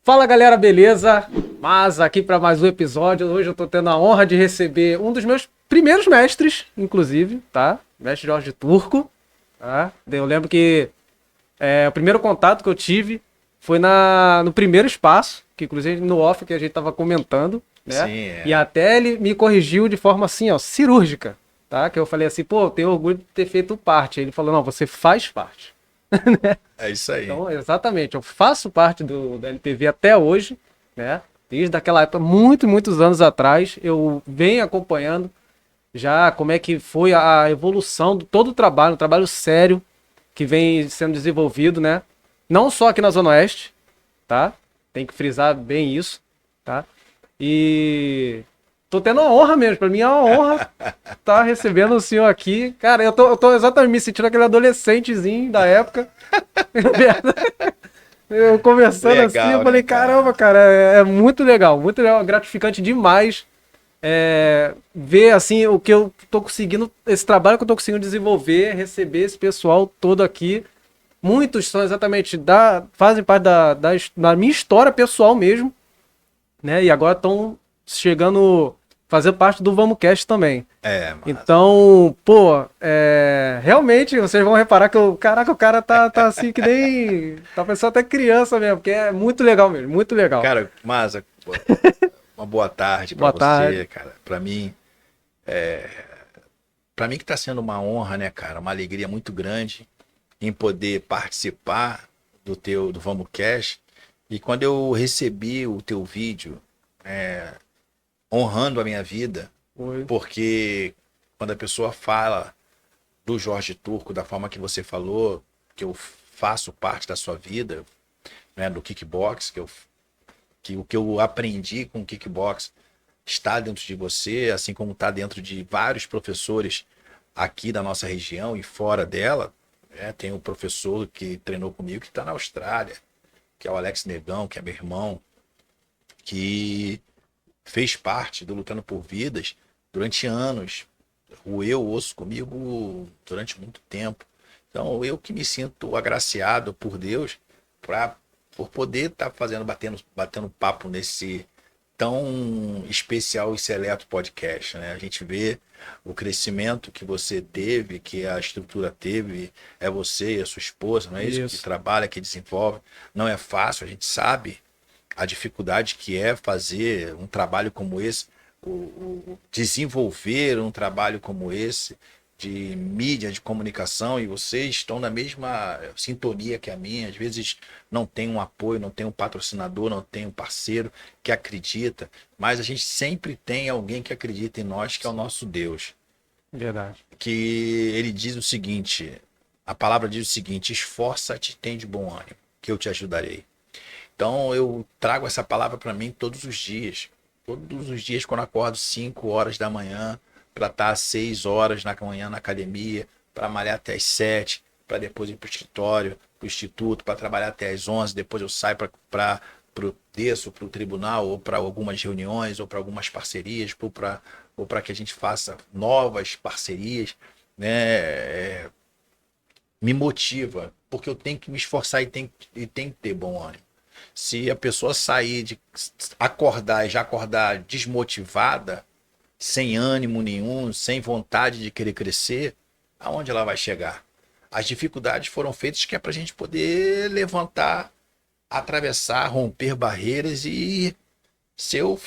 Fala galera, beleza? Mas aqui para mais um episódio. Hoje eu tô tendo a honra de receber um dos meus primeiros mestres, inclusive, tá? Mestre Jorge Turco, tá? Eu lembro que o primeiro contato que eu tive foi no primeiro espaço, que inclusive no off que a gente tava comentando, né? Sim, E até ele me corrigiu de forma assim, ó, cirúrgica, tá? Que eu falei assim, pô, eu tenho orgulho de ter feito parte. Ele falou, não, você faz parte. é isso aí. Então, exatamente, eu faço parte da LPV até hoje, né? Desde aquela época, muitos anos atrás, eu venho acompanhando já como é que foi a evolução de todo o trabalho, um trabalho sério que vem sendo desenvolvido, né? Não só aqui na Zona Oeste, tá? Tem que frisar bem isso, tá? E tô tendo uma honra mesmo, pra mim é uma honra estar recebendo o senhor aqui. Cara, eu tô exatamente me sentindo aquele adolescentezinho da época. Eu conversando Legal, assim, eu falei, né, cara? caramba, cara, é muito legal, gratificante demais ver assim o que eu tô conseguindo, esse trabalho que eu tô conseguindo desenvolver, receber esse pessoal todo aqui. Muitos são exatamente fazem parte da minha história pessoal mesmo, né? E agora estão chegando, fazer parte do VamoCast também. Mas Então, pô, realmente vocês vão reparar que caraca, o cara tá assim que nem. Tá pensando até criança mesmo, porque é muito legal mesmo, muito legal. cara, Maza, uma boa tarde pra Boa tarde. você, cara. Pra mim que tá sendo uma honra, né, cara? Uma alegria muito grande em poder participar do VamoCast. E quando eu recebi o teu vídeo, honrando a minha vida, Oi. porque quando a pessoa fala do Jorge Turco da forma que você falou, que eu faço parte da sua vida, né, do kickbox, que o que eu aprendi com o kickbox está dentro de você, assim como está dentro de vários professores aqui da nossa região e fora dela. Né? Tem um professor que treinou comigo que está na Austrália, que é o Alex Negão, que é meu irmão, que fez parte do Lutando por Vidas durante anos. Roeu o osso comigo durante muito tempo. Então, eu que me sinto agraciado por Deus por poder estar batendo papo nesse tão especial e seleto podcast, né? A gente vê o crescimento que você teve, que a estrutura teve, é você e a sua esposa, não é isso? Que Isso. trabalha, que desenvolve. Não é fácil, a gente sabe a dificuldade que é fazer um trabalho como esse, desenvolver um trabalho como esse de mídia, de comunicação, e vocês estão na mesma sintonia que a minha. Às vezes não tem um apoio, não tem um patrocinador, não tem um parceiro que acredita, mas a gente sempre tem alguém que acredita em nós, que é o nosso Deus. Verdade. Que ele diz o seguinte, a palavra diz o seguinte: esforça-te, tem de bom ânimo, que eu te ajudarei. Então eu trago essa palavra para mim todos os dias. Todos os dias, quando eu acordo 5 horas da manhã, para estar às 6 horas da manhã na academia, para malhar até às 7, para depois ir para o escritório, para o instituto, para trabalhar até às 11, depois eu saio desço para o tribunal, ou para algumas reuniões, ou para algumas parcerias, ou para que a gente faça novas parcerias, né? Me motiva, porque eu tenho que me esforçar e tem que ter bom ânimo. Se a pessoa sair de acordar e já acordar desmotivada, sem ânimo nenhum, sem vontade de querer crescer, aonde ela vai chegar? As dificuldades foram feitas que é para a gente poder levantar, atravessar, romper barreiras. E se eu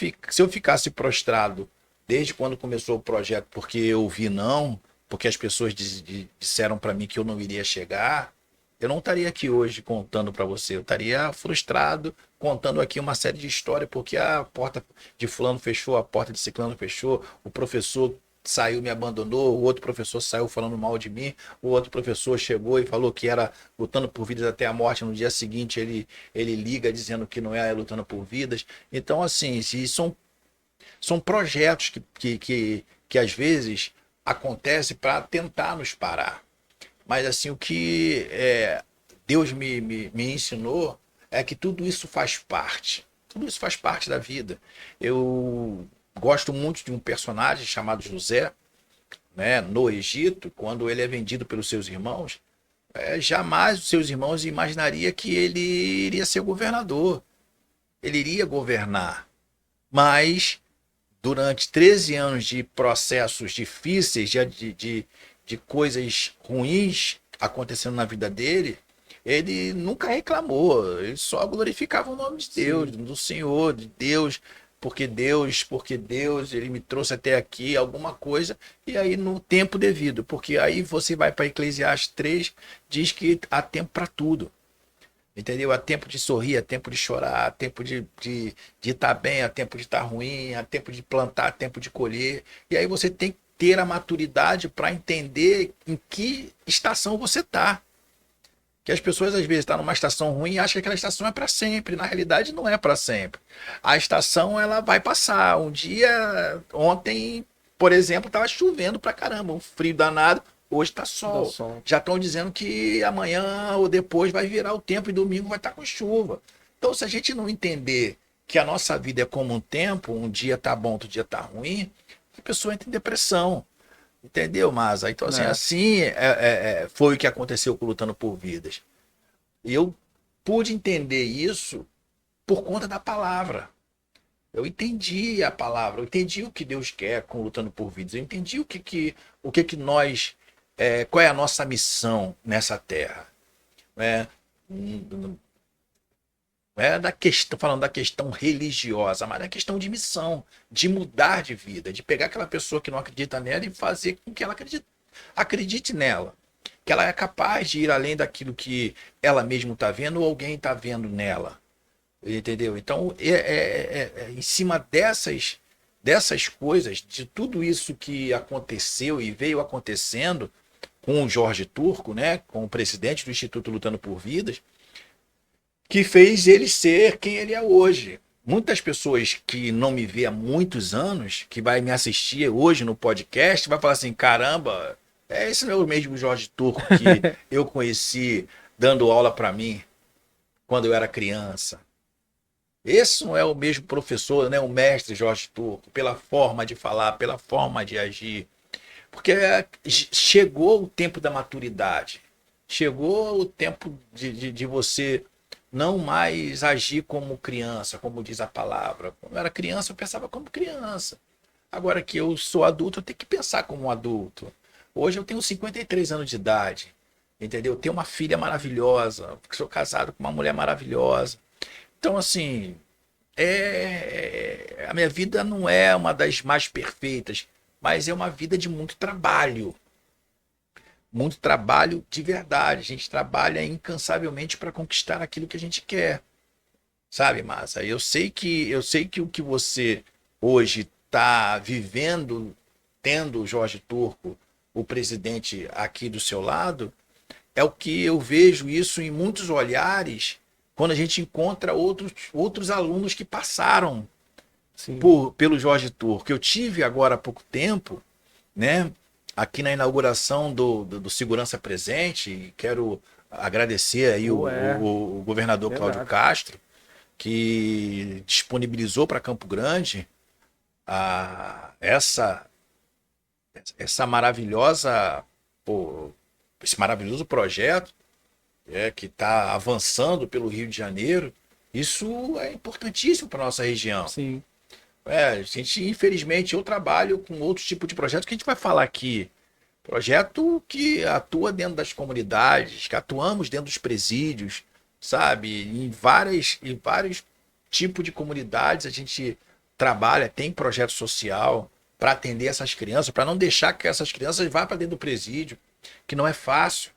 ficasse prostrado desde quando começou o projeto, porque eu vi não, porque as pessoas disseram para mim que eu não iria chegar, eu não estaria aqui hoje contando para você. Eu estaria frustrado, contando aqui uma série de histórias, porque a porta de fulano fechou, a porta de ciclano fechou, o professor saiu, me abandonou, o outro professor saiu falando mal de mim, o outro professor chegou e falou que era lutando por vidas até a morte. No dia seguinte ele liga dizendo que não é lutando por vidas. Então, assim, são projetos que às vezes acontecem para tentar nos parar. Mas assim, o que Deus me ensinou é que tudo isso faz parte. Tudo isso faz parte da vida. Eu gosto muito de um personagem chamado José, né, no Egito, quando ele é vendido pelos seus irmãos. Jamais os seus irmãos imaginariam que ele iria ser governador. ele iria governar. Mas, durante 13 anos de processos difíceis, de coisas ruins acontecendo na vida dele, ele nunca reclamou, ele só glorificava o nome de Deus, Sim. do Senhor, de Deus, porque Deus, ele me trouxe até aqui, alguma coisa, e aí no tempo devido, porque aí você vai para Eclesiastes 3, diz que há tempo para tudo. Entendeu? Há tempo de sorrir, há tempo de chorar, há tempo de estar bem, há tempo de estar ruim, há tempo de plantar, há tempo de colher. E aí você tem que ter a maturidade para entender em que estação você está. Que as pessoas às vezes estão numa estação ruim e acham que aquela estação é para sempre. Na realidade, não é para sempre. A estação ela vai passar. Um dia, ontem, por exemplo, estava chovendo pra caramba, um frio danado. Hoje está Dá sol. som. Já estão dizendo que amanhã ou depois vai virar o tempo e domingo vai estar com chuva. Então, se a gente não entender que a nossa vida é como um tempo, um dia tá bom, outro dia tá ruim, a pessoa entra em depressão. Entendeu, Masa? Então, Né? foi o que aconteceu com o Lutando por Vidas. E eu pude entender isso por conta da palavra. Eu entendi a palavra, eu entendi o que Deus quer com Lutando por Vidas. Eu entendi o que nós, qual é a nossa missão nessa terra. Né? Não é da questão, falando da questão religiosa, mas da questão de missão, de mudar de vida, de pegar aquela pessoa que não acredita nela e fazer com que ela acredite nela. Que ela é capaz de ir além daquilo que ela mesma está vendo ou alguém está vendo nela. Entendeu? Então, em cima dessas coisas, de tudo isso que aconteceu e veio acontecendo com o Jorge Turco, né, com o presidente do Instituto Lutando por Vidas, que fez ele ser quem ele é hoje. Muitas pessoas que não me vê há muitos anos, que vai me assistir hoje no podcast, vai falar assim, caramba, esse não é o mesmo Jorge Turco que eu conheci dando aula para mim quando eu era criança. Esse não é o mesmo professor, né, o mestre Jorge Turco, pela forma de falar, pela forma de agir. Porque chegou o tempo da maturidade. Chegou o tempo de você não mais agir como criança, como diz a palavra. Quando eu era criança, eu pensava como criança. Agora que eu sou adulto, eu tenho que pensar como um adulto. Hoje eu tenho 53 anos de idade. Entendeu? Tenho uma filha maravilhosa, sou casado com uma mulher maravilhosa. Então, assim, a minha vida não é uma das mais perfeitas, mas é uma vida de muito trabalho. Muito trabalho de verdade. A gente trabalha incansavelmente para conquistar aquilo que a gente quer. Sabe, Massa? Eu sei que o que você hoje está vivendo, tendo o Jorge Turco, o presidente aqui do seu lado, é o que eu vejo isso em muitos olhares quando a gente encontra outros alunos que passaram Sim. pelo Jorge Turco. Eu tive agora há pouco tempo, né, aqui na inauguração do Segurança Presente, e quero agradecer aí o, Ou é, o governador Cláudio verdade. Castro, que disponibilizou para Campo Grande essa maravilhosa, pô, esse maravilhoso projeto que está avançando pelo Rio de Janeiro. Isso é importantíssimo para nossa região. Sim. A gente, infelizmente, eu trabalho com outro tipo de projeto que a gente vai falar aqui. Projeto que atua dentro das comunidades, que atuamos dentro dos presídios, sabe? Em vários tipos de comunidades a gente trabalha, tem projeto social para atender essas crianças, para não deixar que essas crianças vá para dentro do presídio, que não é fácil,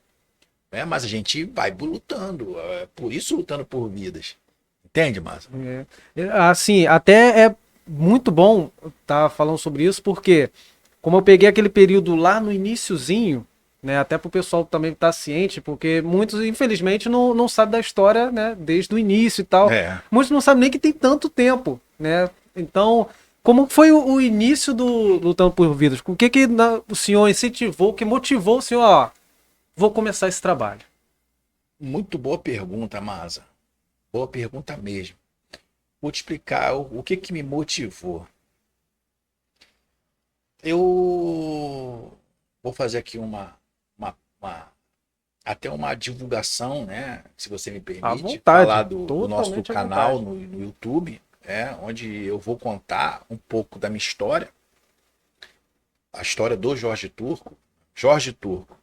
né? Mas a gente vai lutando, por isso lutando por vidas. Entende, Márcio? Assim, até é muito bom estar falando sobre isso, porque como eu peguei aquele período lá no iniciozinho, né, até para o pessoal também estar ciente, porque muitos, infelizmente, não sabem da história, né, desde o início e tal. É. Muitos não sabem nem que tem tanto tempo, né? Então, como foi o início do Lutando por Vidas? O que o senhor incentivou, que motivou o senhor, ó, vou começar esse trabalho? Muito boa pergunta, Masa. Boa pergunta mesmo. Vou te explicar o que me motivou. Eu vou fazer aqui uma até uma divulgação, né? Se você me À permite, vontade, falar do nosso totalmente à canal vontade. no YouTube, onde eu vou contar um pouco da minha história, a história do Jorge Turco. Jorge Turco,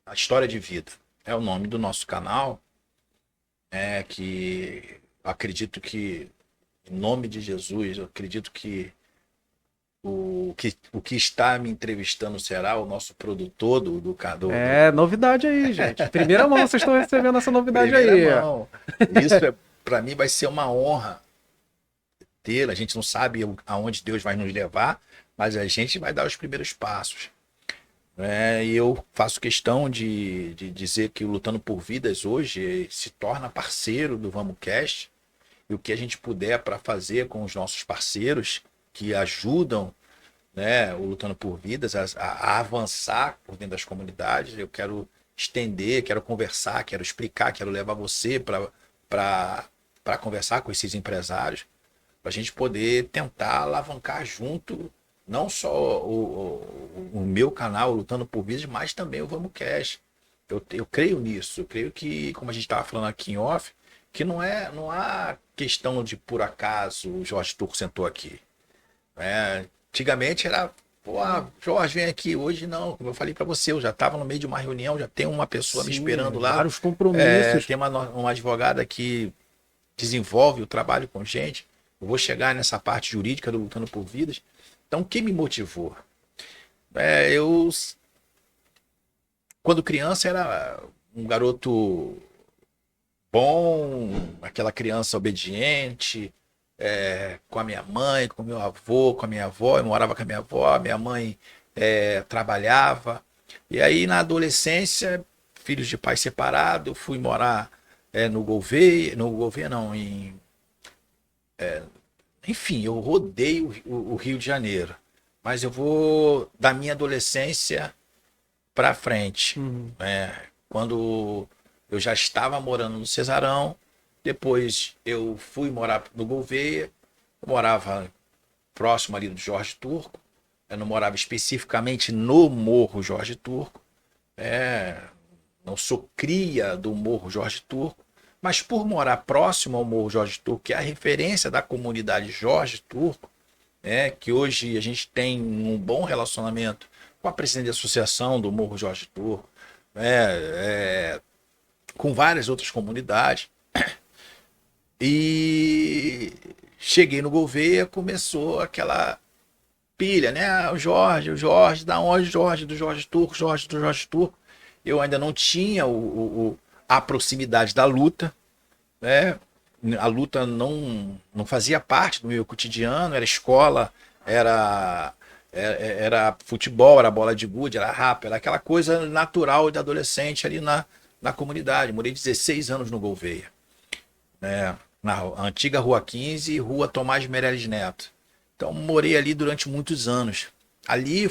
a história de vida. É o nome do nosso canal, que eu acredito que, em nome de Jesus, eu acredito que o que está me entrevistando será o nosso produtor do É novidade aí, gente. Primeira mão vocês estão recebendo essa novidade primeira aí. mão. Isso para mim vai ser uma honra ter. A gente não sabe aonde Deus vai nos levar, mas a gente vai dar os primeiros passos. E eu faço questão de dizer que o Lutando por Vidas hoje se torna parceiro do VamoCast, e o que a gente puder para fazer com os nossos parceiros que ajudam, né, o Lutando por Vidas a avançar por dentro das comunidades. Eu quero estender, quero conversar, quero explicar, quero levar você para conversar com esses empresários, para a gente poder tentar alavancar junto não só o meu canal, Lutando por Vidas, mas também o VamoCast. Eu creio nisso, eu creio que, como a gente estava falando aqui em off, que não há questão de por acaso o Jorge Turco sentou aqui. Antigamente era, pô, Jorge, vem aqui. Hoje não, como eu falei para você, eu já estava no meio de uma reunião, já tem uma pessoa me Sim, esperando lá. vários compromissos. Tem uma advogada que desenvolve o trabalho com gente. Eu vou chegar nessa parte jurídica do Lutando por Vidas. Então, o que me motivou? Eu, quando criança, era um garoto bom, aquela criança obediente, com a minha mãe, com o meu avô, com a minha avó. Eu morava com a minha mãe trabalhava. E aí, na adolescência, filhos de pai separado, fui morar no Gouveia não, enfim, eu rodei o Rio de Janeiro. Mas eu vou da minha adolescência para frente. Uhum. Quando eu já estava morando no Cesarão, depois eu fui morar no Gouveia, eu morava próximo ali do Jorge Turco, eu não morava especificamente no Morro Jorge Turco, não sou cria do Morro Jorge Turco, mas por morar próximo ao Morro Jorge Turco, que é a referência da comunidade Jorge Turco, que hoje a gente tem um bom relacionamento com a presidente da associação do Morro Jorge Turco, com várias outras comunidades. E cheguei no Gouveia, começou aquela pilha, né? O Jorge, da onde Jorge? Do Jorge Turco, Jorge do Jorge Turco. Eu ainda não tinha a proximidade da luta, né? A luta não fazia parte do meu cotidiano, era escola, era futebol, era bola de gude, era rap, era aquela coisa natural de adolescente ali na comunidade. Morei 16 anos no Gouveia, na antiga Rua 15 e Rua Tomás Meirelles Neto. Então morei ali durante muitos anos. Ali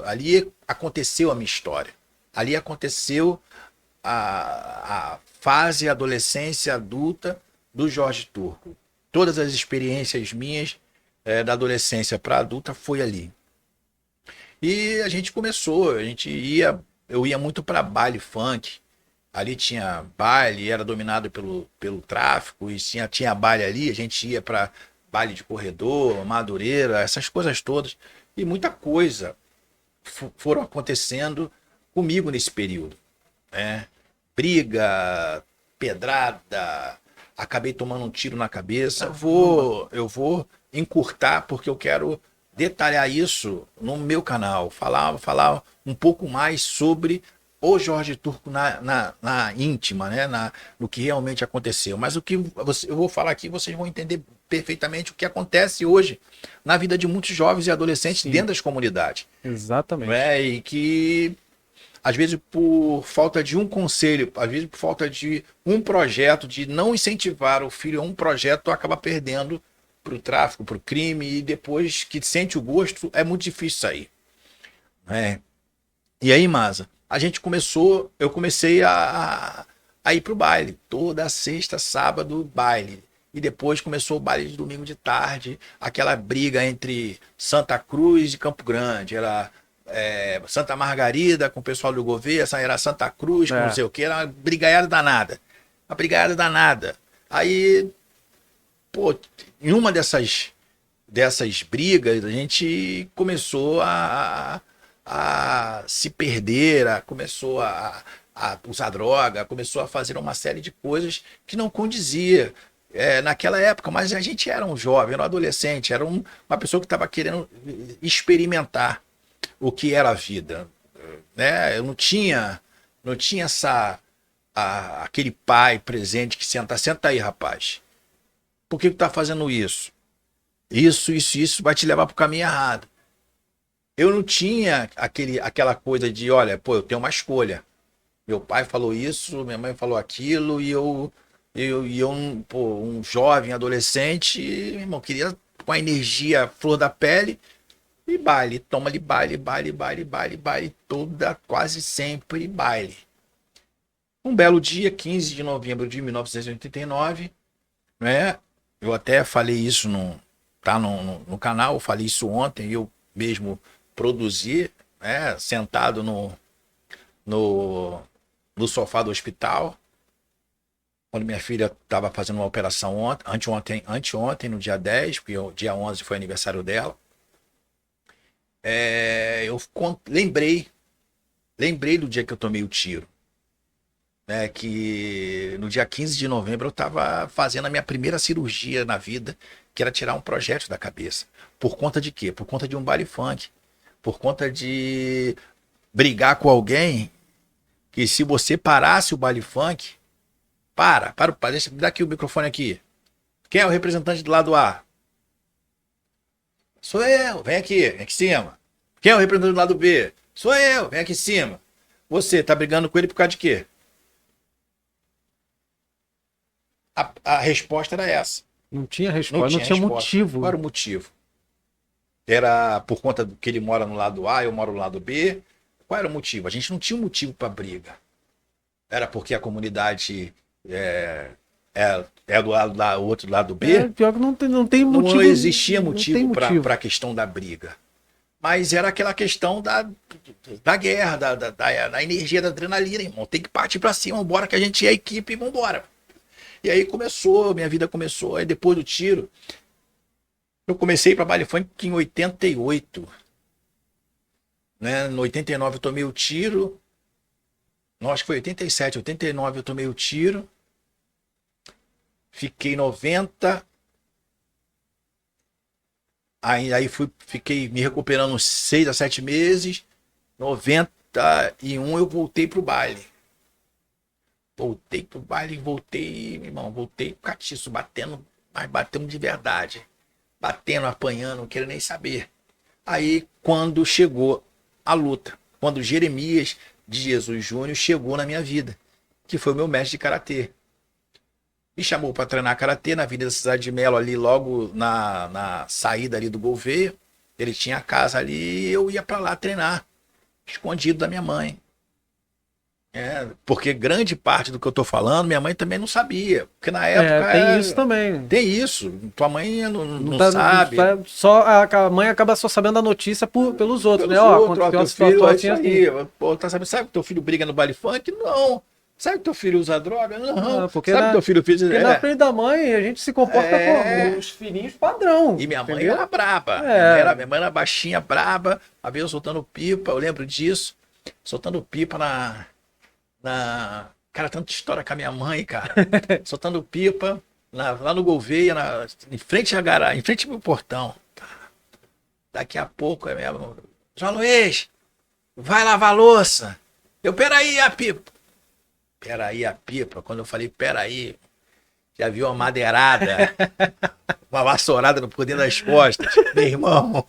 ali aconteceu a minha história. Ali aconteceu a fase adolescência adulta do Jorge Turco. Todas as experiências minhas da adolescência para adulta foi ali. E a gente começou, eu ia muito para baile funk. Ali tinha baile, era dominado pelo tráfico, e tinha baile ali, a gente ia para baile de corredor, Madureira, essas coisas todas. E muita coisa foram acontecendo comigo nesse período. Briga, pedrada, acabei tomando um tiro na cabeça. Eu vou encurtar porque eu quero detalhar isso no meu canal, falar um pouco mais sobre o Jorge Turco na íntima, né? No que realmente aconteceu. Mas eu vou falar aqui, vocês vão entender perfeitamente o que acontece hoje na vida de muitos jovens e adolescentes. Sim, dentro das comunidades. Exatamente. E que às vezes por falta de um conselho, às vezes por falta de um projeto, de não incentivar o filho a um projeto, acaba perdendo para o tráfico, para o crime, e depois que sente o gosto, é muito difícil sair. E aí, Masa, eu comecei a ir para o baile, toda sexta, sábado, baile. E depois começou o baile de domingo de tarde, aquela briga entre Santa Cruz e Campo Grande, era Santa Margarida com o pessoal do governo, era Santa Cruz, com É. não sei o que, era uma brigaiada danada. Uma brigaiada danada. Aí, pô, em uma dessas brigas, a gente começou a se perder, começou a usar droga, começou a fazer uma série de coisas que não condizia naquela época, mas a gente era um jovem, era um adolescente, era uma pessoa que estava querendo experimentar o que era a vida, né? Eu não tinha aquele pai presente que senta aí, rapaz. Por que tu tá fazendo isso? Isso vai te levar pro caminho errado. Eu não tinha aquela coisa de, olha, pô, eu tenho uma escolha. Meu pai falou isso, minha mãe falou aquilo, pô, um jovem, adolescente, meu irmão, queria com a energia flor da pele e baile. Toma-lhe baile, baile, baile, baile, baile, quase sempre baile. Um belo dia, 15 de novembro de 1989, né? Eu até falei isso no canal, eu falei isso ontem, eu mesmo produzi, né? Sentado no sofá do hospital, quando minha filha estava fazendo uma operação anteontem, no dia 10, porque o dia 11 foi aniversário dela. Eu lembrei do dia que eu tomei o tiro. Né, que no dia 15 de novembro eu estava fazendo a minha primeira cirurgia na vida, que era tirar um projétil da cabeça. Por conta de quê? Por conta de um baile funk. Por conta de brigar com alguém que, se você parasse o baile funk, deixa me dar aqui o microfone aqui. Quem é o representante do lado A? Sou eu, vem aqui em cima. Quem é o representante do lado B? Sou eu, vem aqui em cima. Você tá brigando com ele por causa de quê? A resposta era essa. Não tinha resposta, não tinha motivo. Qual era o motivo? Era por conta do que ele mora no lado A, eu moro no lado B? Qual era o motivo? A gente não tinha um motivo para briga. Era porque a comunidade é do lado lá, o outro lado B? Pior que não tem motivo. Não existia motivo motivo. para a questão da briga. Mas era aquela questão da guerra, da energia, da adrenalina, irmão. Tem que partir para cima, vambora que a gente é equipe e vambora. E aí minha vida começou. Aí depois do tiro, eu comecei para baile funk em 88. Né? No 89 eu tomei o tiro. Não, acho que foi 87, 89 eu tomei o tiro. Fiquei 90. Aí fiquei me recuperando uns 6 a 7 meses. 91 eu voltei pro baile. Voltei, meu irmão, voltei catiço, batendo, mas batendo de verdade. Batendo, apanhando, não quero nem saber. Aí, quando chegou a luta, quando Jeremias de Jesus Júnior chegou na minha vida, que foi o meu mestre de karatê. Me chamou para treinar karatê na Avenida Cidade de Melo, ali logo na saída ali do Gouveia. Ele tinha a casa ali e eu ia para lá treinar, escondido da minha mãe. Porque grande parte do que eu tô falando, minha mãe também não sabia. Porque na época. Tem isso também. Tem isso. Tua mãe não tá, sabe. Só a mãe acaba só sabendo a notícia pelos outros, né? Aconteceu uma situação assim, aí. Pô, tá sabendo? Sabe que teu filho briga no baile funk? Não. Sabe que teu filho usa droga? Não. Porque sabe que teu filho fez. Porque na frente da mãe a gente se comporta como os filhinhos padrão. E minha mãe entendeu? era braba. Minha mãe era baixinha, braba. Uma vez eu soltando pipa, eu lembro disso. Soltando pipa Cara, tanta história com a minha mãe, cara. Soltando pipa lá no Gouveia, em frente à garagem, em frente ao meu portão. Daqui a pouco é mesmo. João Luiz, vai lavar a louça. Peraí a pipa. Peraí a pipa. Quando eu falei peraí, já viu uma madeirada, uma vassourada por dentro das costas. Meu irmão,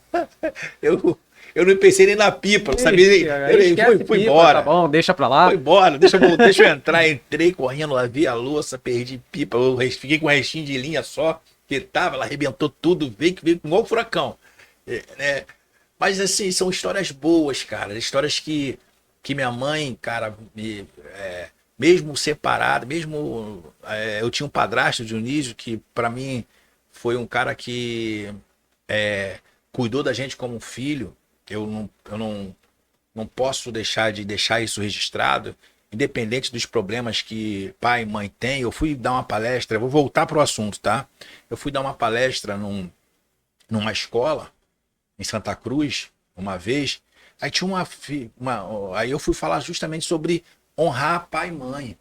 eu não pensei nem na pipa, não sabia nem. Fui embora. Tá bom, deixa pra lá. Foi embora, deixa eu entrar. Entrei correndo, lavei a louça, perdi pipa. Eu fiquei com um restinho de linha só, que ela arrebentou tudo, veio igual um furacão. Né? Mas assim, são histórias boas, cara. Histórias que minha mãe, cara, mesmo separada, eu tinha um padrasto, Dionísio, que pra mim foi um cara que cuidou da gente como um filho. Eu não posso deixar de deixar isso registrado, independente dos problemas que pai e mãe têm. Eu fui dar uma palestra, eu vou voltar para o assunto, tá? Eu fui dar uma palestra numa escola em Santa Cruz, uma vez. Aí tinha aí eu fui falar justamente sobre honrar pai e mãe.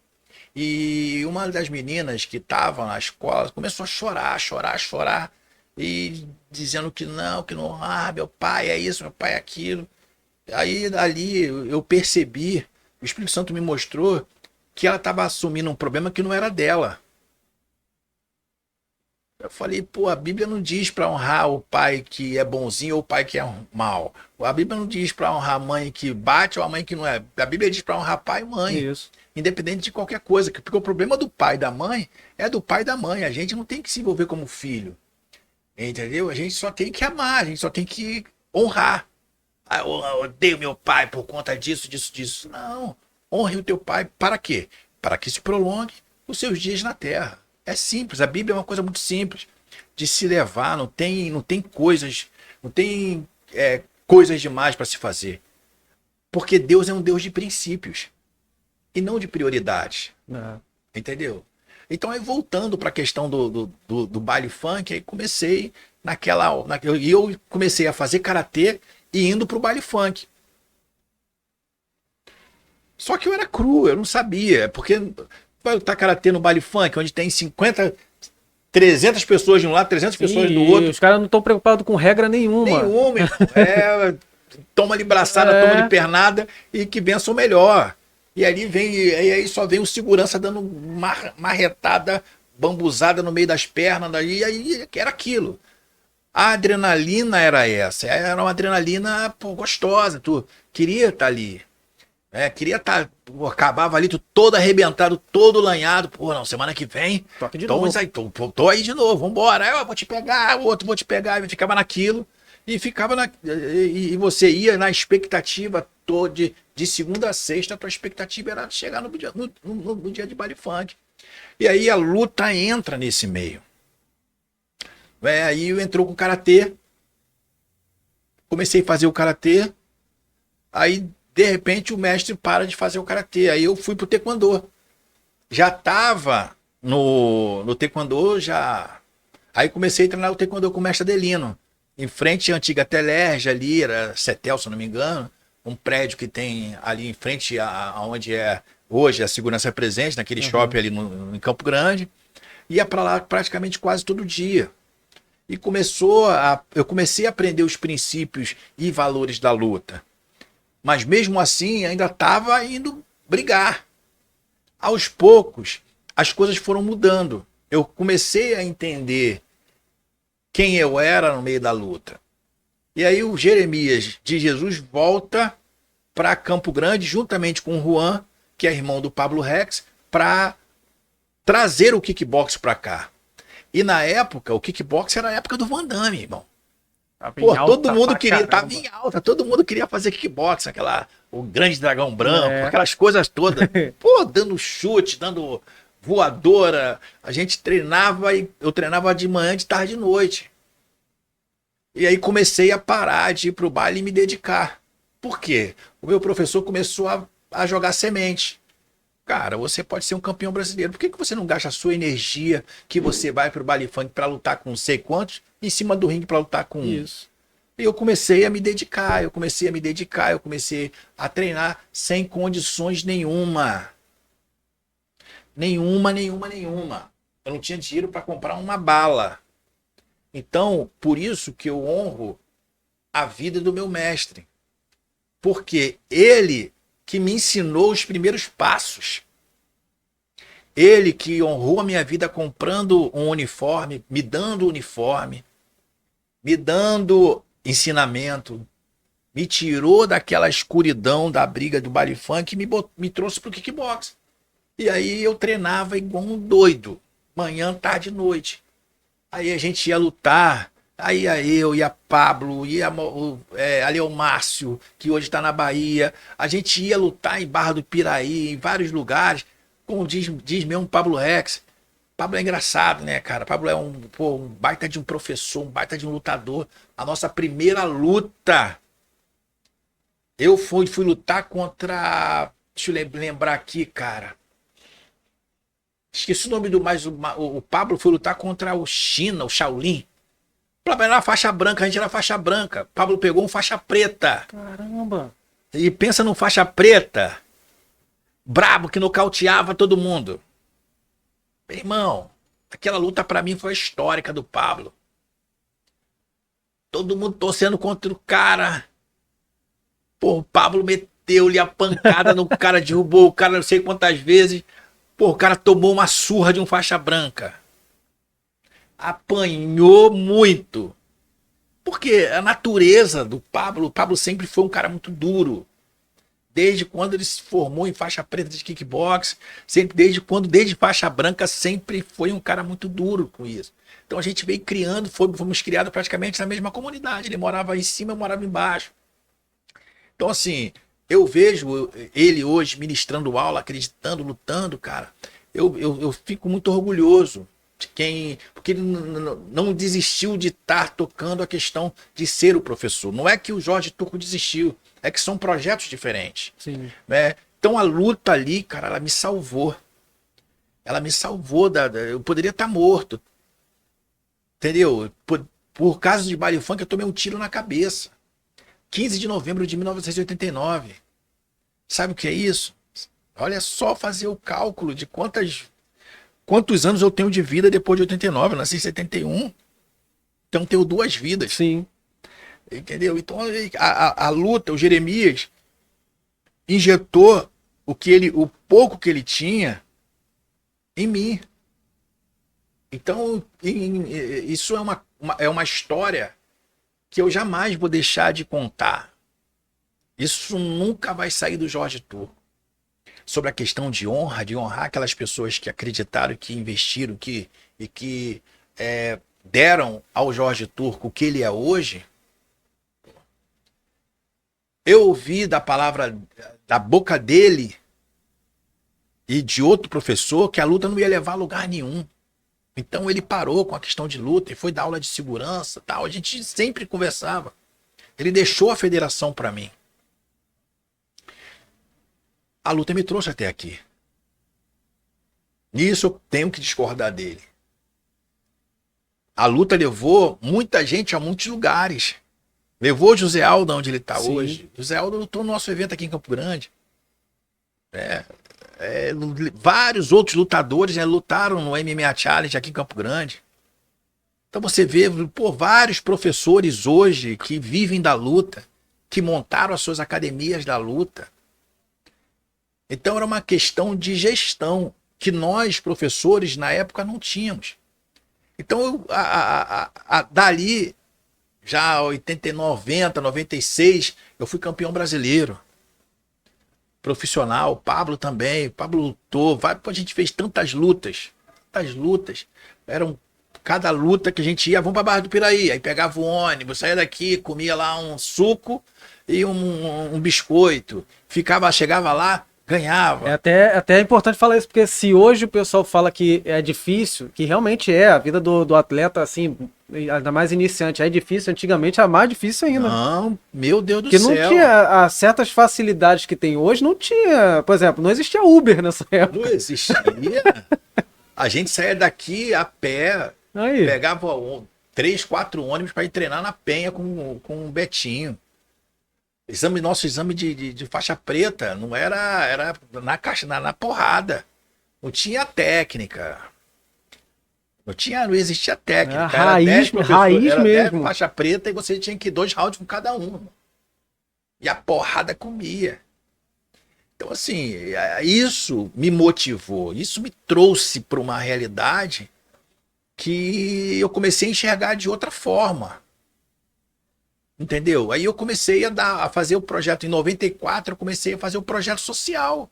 E uma das meninas que estavam na escola começou a chorar, chorar, chorar. E dizendo que não honrar meu pai é isso, meu pai é aquilo. Aí ali eu percebi, o Espírito Santo me mostrou que ela estava assumindo um problema que não era dela. Eu falei, pô, a Bíblia não diz para honrar o pai que é bonzinho ou o pai que é mau. A Bíblia não diz para honrar a mãe que bate ou a mãe que não é. A Bíblia diz para honrar pai e mãe. Isso. Independente de qualquer coisa. Porque o problema do pai e da mãe é do pai e da mãe. A gente não tem que se envolver como filho. Entendeu? A gente só tem que amar, a gente só tem que honrar. Ah, eu odeio meu pai por conta disso, disso, disso. Não. Honre o teu pai para quê? Para que se prolongue os seus dias na terra. É simples, a Bíblia é uma coisa muito simples de se levar, não tem coisas, não tem coisas demais para se fazer. Porque Deus é um Deus de princípios e não de prioridades. É. Entendeu? Então, aí voltando para a questão do baile funk, aí comecei e eu comecei a fazer karatê e indo pro baile funk. Só que eu era cru, eu não sabia, porque vai lutar karatê no baile funk, onde tem 50, 300 pessoas de um lado, 300 pessoas do outro. Os caras não estão preocupados com regra nenhuma. Nenhuma, irmão. Toma de braçada, toma de pernada e que benção melhor. E ali aí só vem o segurança dando marretada, bambuzada no meio das pernas, daí aí era aquilo. A adrenalina era essa, era uma adrenalina gostosa, tu queria estar ali. Queria estar, acabava ali, tu todo arrebentado, todo lanhado. Pô, não, semana que vem, Toque de novo. aí, tô aí de novo, vambora. Eu vou te pegar, o outro vou te pegar. E ficava naquilo, e você ia na expectativa toda, de segunda a sexta, a tua expectativa era chegar no dia de baile funk. E aí a luta entra nesse meio. Aí entrou com o karatê, comecei a fazer o karatê, aí de repente o mestre para de fazer o karatê, aí eu fui pro taekwondo. Já tava no taekwondo, aí comecei a treinar o taekwondo com o mestre Adelino, em frente à antiga Telerge ali, era Cetel, se eu não me engano, um prédio que tem ali em frente aonde é hoje a Segurança Presente, naquele shopping ali em Campo Grande. Ia para lá praticamente quase todo dia. E eu comecei a aprender os princípios e valores da luta. Mas mesmo assim, ainda estava indo brigar. Aos poucos, as coisas foram mudando. Eu comecei a entender quem eu era no meio da luta. E aí o Jeremias de Jesus volta para Campo Grande, juntamente com o Juan, que é irmão do Pablo Rex, para trazer o kickbox para cá. E na época, o kickbox era a época do Van Damme, irmão. Pô, todo mundo queria, tava em alta, todo mundo queria fazer kickbox, o grande dragão branco, aquelas coisas todas. Pô, dando chute, dando voadora. A gente treinava, eu treinava de manhã, de tarde e de noite. E aí comecei a parar de ir pro baile e me dedicar. Por quê? O meu professor começou a jogar semente. Cara, você pode ser um campeão brasileiro. Por que você não gasta a sua energia que você vai pro baile funk para lutar com não sei quantos, em cima do ringue para lutar com isso? E eu comecei a me dedicar, eu comecei a treinar sem condições nenhuma. Nenhuma. Eu não tinha dinheiro para comprar uma bala. Então, por isso que eu honro a vida do meu mestre. Porque ele que me ensinou os primeiros passos. Ele que honrou a minha vida comprando um uniforme, me dando uniforme, me dando ensinamento, me tirou daquela escuridão da briga do baile funk e me trouxe pro kickbox. E aí eu treinava igual um doido, manhã, tarde e noite. Aí a gente ia lutar, aí eu, ia Pablo, ali é o Márcio, que hoje está na Bahia. A gente ia lutar em Barra do Piraí, em vários lugares, como diz mesmo Pablo Rex. Pablo é engraçado, né, cara? Pablo é um baita de um professor, um baita de um lutador. A nossa primeira luta Eu fui lutar contra. Deixa eu lembrar aqui, cara. Esqueci o nome do. Mas o Pablo foi lutar contra o China, o Shaolin. O Pablo era faixa branca, a gente era faixa branca. Pablo pegou um faixa preta. Caramba. E pensa num faixa preta, brabo, que nocauteava todo mundo. Meu irmão, aquela luta pra mim foi histórica do Pablo. Todo mundo torcendo contra o cara. Pô, o Pablo meteu-lhe a pancada no cara, derrubou o cara não sei quantas vezes. Pô, o cara tomou uma surra de um faixa branca. Apanhou muito. Porque a natureza do Pablo, o Pablo sempre foi um cara muito duro. Desde quando ele se formou em faixa preta de kickbox, sempre desde faixa branca, sempre foi um cara muito duro com isso. Então a gente veio criando, fomos criados praticamente na mesma comunidade. Ele morava em cima, eu morava embaixo. Então assim, eu vejo ele hoje ministrando aula, acreditando, lutando, cara. Eu fico muito orgulhoso de quem, porque ele não desistiu de estar tocando a questão de ser o professor. Não é que o Jorge Turco desistiu, é que são projetos diferentes. Sim. Né? Então a luta ali, cara, ela me salvou. Ela me salvou eu poderia estar morto. Entendeu? Por causa de baile funk, eu tomei um tiro na cabeça. 15 de novembro de 1989. Sabe o que é isso? Olha só fazer o cálculo de quantos anos eu tenho de vida depois de 89. Eu nasci em 71. Então tenho 2 vidas. Sim. Entendeu? Então a luta, o Jeremias injetou o pouco que ele tinha em mim. Então isso é uma história que eu jamais vou deixar de contar. Isso nunca vai sair do Jorge Turco. Sobre a questão de honrar aquelas pessoas que acreditaram, que investiram, que deram ao Jorge Turco o que ele é hoje. Eu ouvi da palavra, da boca dele e de outro professor, que a luta não ia levar a lugar nenhum. Então ele parou com a questão de luta e foi dar aula de segurança, tal. A gente sempre conversava. Ele deixou a federação para mim. A luta me trouxe até aqui. Nisso eu tenho que discordar dele. A luta levou muita gente a muitos lugares. Levou o José Aldo onde ele está hoje. José Aldo lutou no nosso evento aqui em Campo Grande. Vários outros lutadores lutaram no MMA Challenge aqui em Campo Grande. Então você vê, pô, vários professores hoje que vivem da luta, que montaram as suas academias da luta. Então era uma questão de gestão que nós, professores, na época não tínhamos. Então, dali, já 89, 90, 96, eu fui campeão brasileiro. Profissional, Pablo também. Pablo lutou, a gente fez tantas lutas. Cada luta que a gente ia, vamos para Barra do Piraí. Aí pegava o ônibus, saía daqui, comia lá um suco e um biscoito. Chegava lá, ganhava. Até importante falar isso, porque se hoje o pessoal fala que é difícil, que realmente a vida do atleta, assim, ainda mais iniciante, é difícil, antigamente era mais difícil ainda. Não, meu Deus do porque céu. Porque não tinha certas facilidades que tem hoje, não tinha, por exemplo, não existia Uber nessa época. Não existia. A gente saía daqui a pé, pegava 3, 4 ônibus para ir treinar na Penha com o Betinho. Nosso exame de faixa preta não era na caixa, na porrada. Não tinha técnica. Não existia técnica. Era raiz mesmo. 10 faixa preta e você tinha que ir 2 rounds com cada um. E a porrada comia. Então, assim, isso me motivou. Isso me trouxe para uma realidade que eu comecei a enxergar de outra forma. Entendeu? Aí eu comecei a fazer o projeto. Em 94, eu comecei a fazer o projeto social.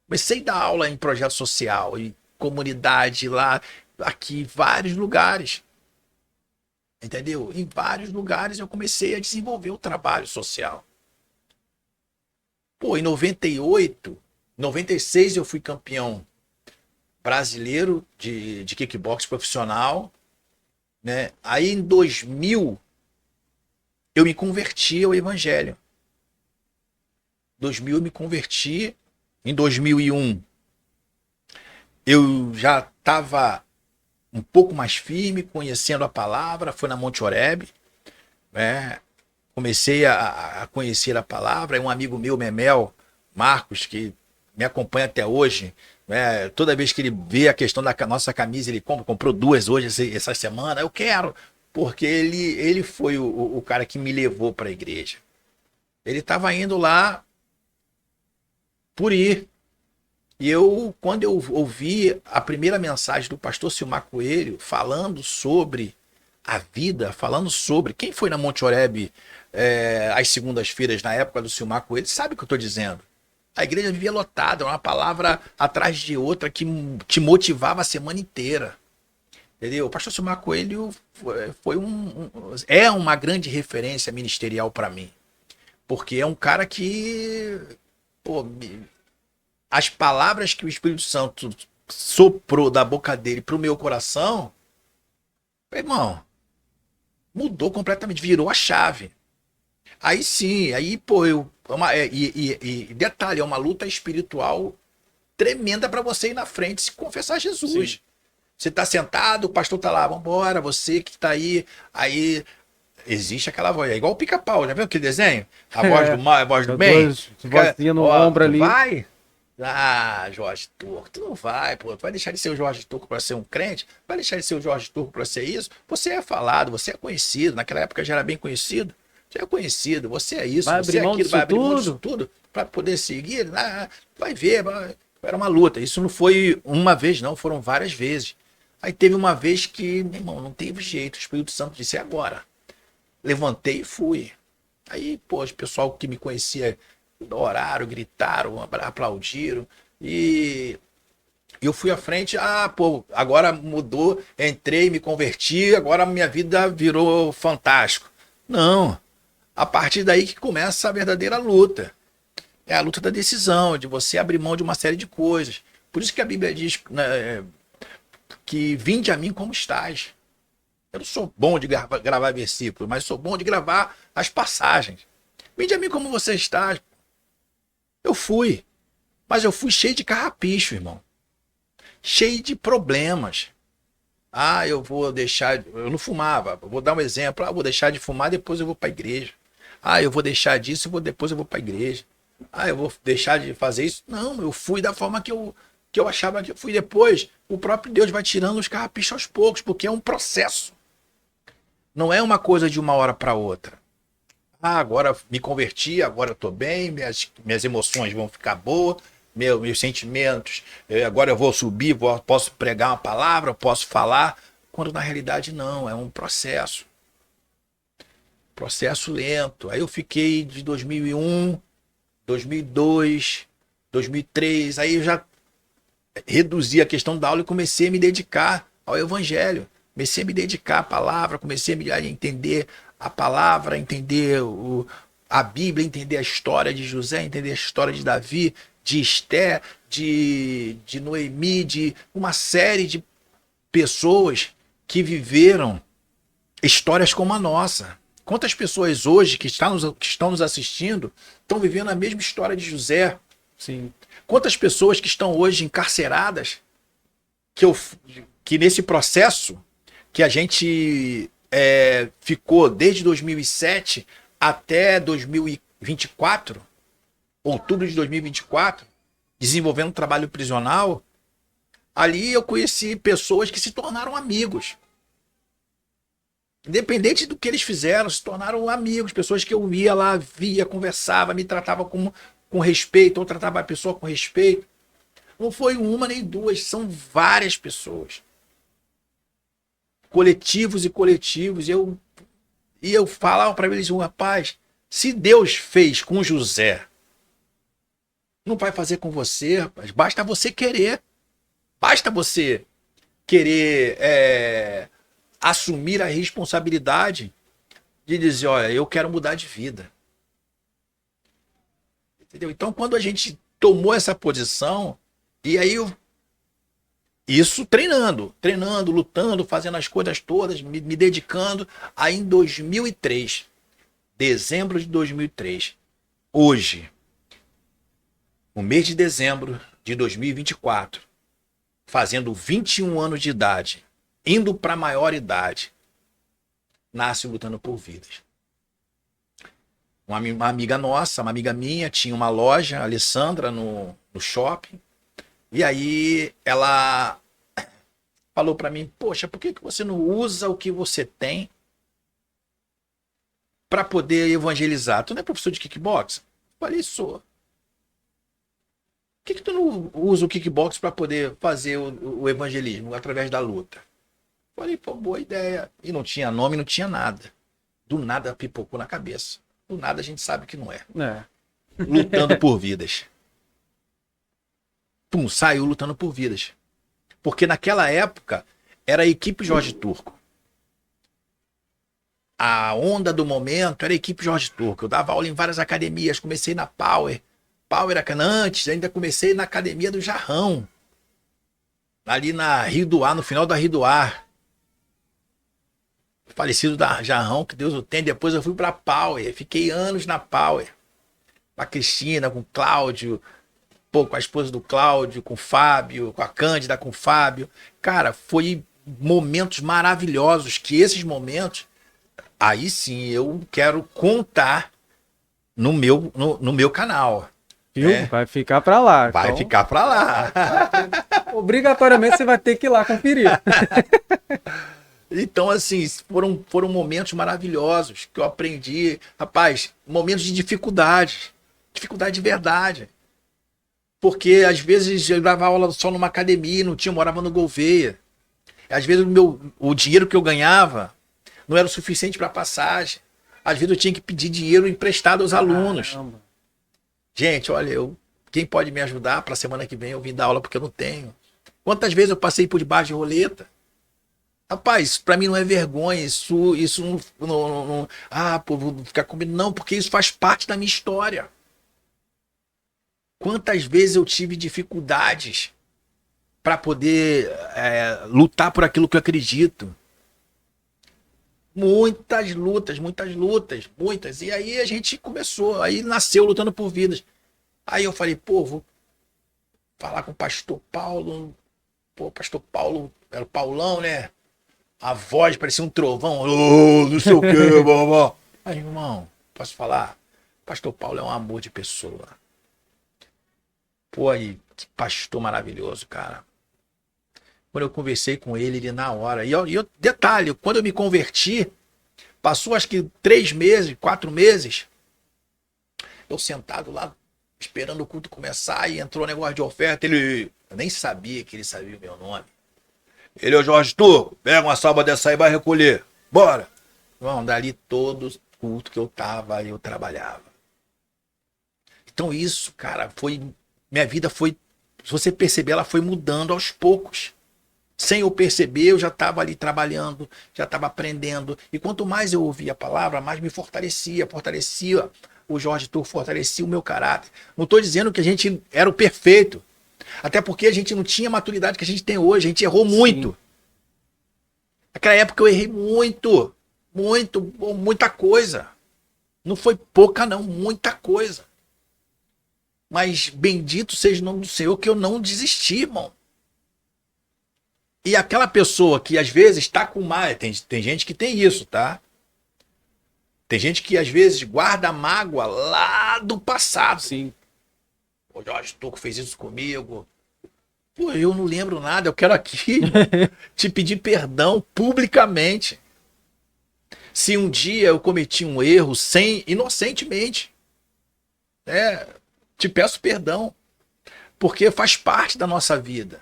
Comecei a dar aula em projeto social, em comunidade lá, aqui, vários lugares. Entendeu? Em vários lugares eu comecei a desenvolver o trabalho social. Pô, em 98, 96 eu fui campeão brasileiro de kickbox profissional, né? Aí em 2000 eu me converti ao evangelho. 2000 eu me converti. Em 2001 eu já estava um pouco mais firme, conhecendo a palavra, foi na Monte Oreb, né? Comecei a conhecer a palavra. E um amigo meu, Memel Marcos, que me acompanha até hoje, né? Toda vez que ele vê a questão da nossa camisa, ele comprou 2 hoje, essa semana, eu quero, porque ele foi o cara que me levou para a igreja. Ele estava indo lá por ir. E quando eu ouvi a primeira mensagem do pastor Silmar Coelho falando sobre a vida, falando sobre quem foi na Monte Oreb às segundas-feiras, na época do Silmar Coelho, sabe o que eu estou dizendo? A igreja vivia lotada, uma palavra atrás de outra que te motivava a semana inteira. Entendeu? O pastor Silmar Coelho é uma grande referência ministerial para mim. Porque é um cara que... Pô, as palavras que o Espírito Santo soprou da boca dele pro meu coração, irmão, mudou completamente, virou a chave. Aí sim, aí, pô, detalhe, é uma luta espiritual tremenda para você ir na frente e confessar Jesus. Sim. Você tá sentado, o pastor tá lá, vambora, você que tá aí existe aquela voz, é igual o Pica-Pau, já viu aquele desenho? A voz do mal, a voz do bem. Vozinha no ombro ali. Vai? Ah, Jorge Turco, tu não vai, pô. Tu vai deixar de ser o Jorge Turco para ser um crente? Vai deixar de ser o Jorge Turco para ser isso? Você é falado, você é conhecido. Naquela época já era bem conhecido. Já é conhecido, você é isso, vai você é aquilo, vai abrir mão disso tudo para poder seguir. Vai ver, era uma luta. Isso não foi uma vez, não, foram várias vezes. Aí teve uma vez que, meu irmão, não teve jeito. O Espírito Santo disse, é agora. Levantei e fui. Aí, pô, o pessoal que me conhecia oraram, gritaram, aplaudiram. E eu fui à frente. Pô, agora mudou. Entrei, me converti. Agora a minha vida virou fantástico. Não. A partir daí que começa a verdadeira luta. É a luta da decisão, de você abrir mão de uma série de coisas. Por isso que a Bíblia diz, né, que vinde a mim como estás. Eu não sou bom de gravar versículos, mas sou bom de gravar as passagens. Vinde a mim como você está. Eu fui. Mas eu fui cheio de carrapicho, irmão. Cheio de problemas. Eu vou deixar... Eu não fumava. Vou dar um exemplo. Vou deixar de fumar, depois eu vou para a igreja. Eu vou deixar disso, depois eu vou para a igreja. Eu vou deixar de fazer isso. Não, eu fui da forma que eu achava que eu fui. Depois, o próprio Deus vai tirando os carrapichos aos poucos, porque é um processo. Não é uma coisa de uma hora para outra. Agora me converti, agora eu estou bem, minhas emoções vão ficar boas, meus sentimentos, agora eu vou subir, posso pregar uma palavra, posso falar, quando na realidade não, é um processo. Processo lento. Aí eu fiquei de 2001, 2002, 2003, aí eu já reduzi a questão da aula e comecei a me dedicar ao evangelho. Comecei a me dedicar à palavra, comecei a entender a palavra, entender a Bíblia, entender a história de José, entender a história de Davi, de Esté, de Noemi, de uma série de pessoas que viveram histórias como a nossa. Quantas pessoas hoje que estão nos assistindo estão vivendo a mesma história de José? Sim. Quantas pessoas que estão hoje encarceradas, que nesse processo que a gente ficou desde 2007 até 2024, outubro de 2024, desenvolvendo um trabalho prisional, ali eu conheci pessoas que se tornaram amigos. Independente do que eles fizeram, se tornaram amigos, pessoas que eu ia lá, via, conversava, me tratava com respeito, ou tratava a pessoa com respeito. Não foi uma nem duas, são várias pessoas. Coletivos e coletivos. E eu falava para eles, rapaz, se Deus fez com José, não vai fazer com você, rapaz. Basta você querer. Basta você querer assumir a responsabilidade de dizer, olha, eu quero mudar de vida. Entendeu? Então, quando a gente tomou essa posição, e aí isso treinando, lutando, fazendo as coisas todas, me dedicando. Aí em 2003, dezembro de 2003, hoje, no mês de dezembro de 2024, fazendo 21 anos de idade, indo para a maior idade, nasce o Lutando por Vidas. Uma amiga nossa, uma amiga minha, tinha uma loja, a Alessandra, no shopping. E aí ela falou para mim, poxa, por que você não usa o que você tem para poder evangelizar? Tu não é professor de kickbox? Eu falei, sou. Por que tu não usa o kickbox para poder fazer o evangelismo através da luta? Eu falei, pô, boa ideia. E não tinha nome, não tinha nada. Do nada pipocou na cabeça. Do nada a gente sabe que não é. É. Lutando por vidas. Pum, saiu Lutando por Vidas. Porque naquela época era a equipe Jorge Turco. A onda do momento era a equipe Jorge Turco. Eu dava aula em várias academias, comecei na Power. Power antes, ainda comecei na academia do Jarrão. Ali na Rio do Ar, no final da Rio do Ar. Falecido da Jarrão, que Deus o tem. Depois eu fui pra Power. Fiquei anos na Power. Com a Cristina, com o Cláudio. Pô, com a esposa do Cláudio, com o Fábio, com a Cândida, com o Fábio. Cara, foi momentos maravilhosos, que esses momentos, aí sim, eu quero contar no meu canal. Viu? É. Vai ficar pra lá. Vai Então, ficar pra lá. obrigatoriamente você vai ter que ir lá conferir. Então, assim, foram momentos maravilhosos que eu aprendi. Rapaz, momentos de dificuldade. Dificuldade de verdade. Porque às vezes eu dava aula só numa academia, não tinha, eu morava no Gouveia. Às vezes o dinheiro que eu ganhava não era o suficiente para passagem. Às vezes eu tinha que pedir dinheiro emprestado aos alunos. Caramba. Gente, olha, quem pode me ajudar para a semana que vem eu vim dar aula porque eu não tenho. Quantas vezes eu passei por debaixo de roleta? Rapaz, para mim não é vergonha, isso não pô, vou ficar comigo. Não, porque isso faz parte da minha história. Quantas vezes eu tive dificuldades para poder lutar por aquilo que eu acredito. Muitas lutas, muitas. E aí a gente começou, aí nasceu Lutando por Vidas. Aí eu falei, pô, vou falar com o pastor Paulo. Pô, pastor Paulo, era o Paulão, né? A voz parecia um trovão. Oh, não sei o que, vovó. Aí, irmão, posso falar? Pastor Paulo é um amor de pessoa. Pô, aí, que pastor maravilhoso, cara. Quando eu conversei com ele na hora. Detalhe, quando eu me converti, passou acho que 3 meses, 4 meses, eu sentado lá, esperando o culto começar, e entrou um negócio de oferta. Eu nem sabia que ele sabia o meu nome. Ele é o Jorge Turco, pega uma salva dessa aí e vai recolher. Bora! Irmão, dali todo culto que eu tava, eu trabalhava. Então isso, cara, minha vida foi, se você perceber, ela foi mudando aos poucos. Sem eu perceber, eu já estava ali trabalhando, já estava aprendendo. E quanto mais eu ouvia a palavra, mais me fortalecia o Jorge Turco, fortalecia o meu caráter. Não estou dizendo que a gente era o perfeito. Até porque a gente não tinha a maturidade que a gente tem hoje. A gente errou muito. Sim. Naquela época eu errei muita coisa. Não foi pouca não, muita coisa. Mas bendito seja o nome do Senhor que eu não desisti, irmão. E aquela pessoa que às vezes está com mágoa, tem gente que tem isso, tá? Tem gente que às vezes guarda mágoa lá do passado. Sim. O Jorge Turco fez isso comigo. Pô, eu não lembro nada, eu quero aqui te pedir perdão publicamente. Se um dia eu cometi um erro inocentemente, te peço perdão. Porque faz parte da nossa vida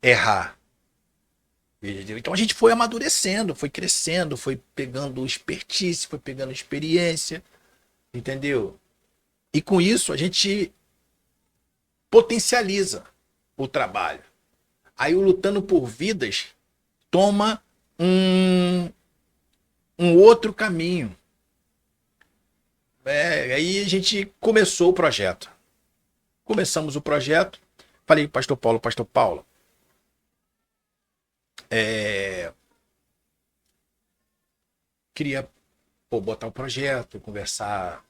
errar. Então a gente foi amadurecendo, foi crescendo, foi pegando expertise, foi pegando experiência, entendeu? E com isso a gente potencializa o trabalho. Aí o Lutando por Vidas toma um outro caminho. Aí a gente começou o projeto. Começamos o projeto, falei pastor Paulo, queria botar o projeto, conversar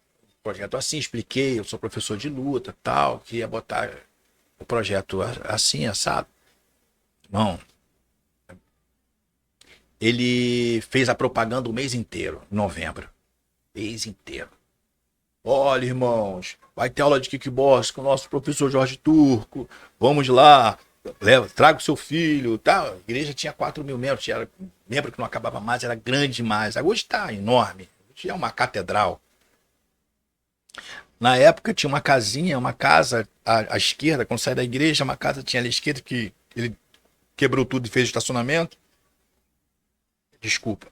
projeto assim, expliquei, eu sou professor de luta, tal, queria botar o projeto assim, assado. Não. Ele fez a propaganda o mês inteiro, em novembro. Mês inteiro. Olha, irmãos, vai ter aula de kickbox com o nosso professor Jorge Turco. Vamos lá, traga o seu filho. Tá? A igreja tinha 4.000 membros, tinha membro que não acabava mais, era grande demais. Hoje está enorme, hoje é uma catedral. Na época tinha uma casinha, uma casa à esquerda, quando sai da igreja, uma casa tinha ali à esquerda que ele quebrou tudo e fez estacionamento. Desculpa.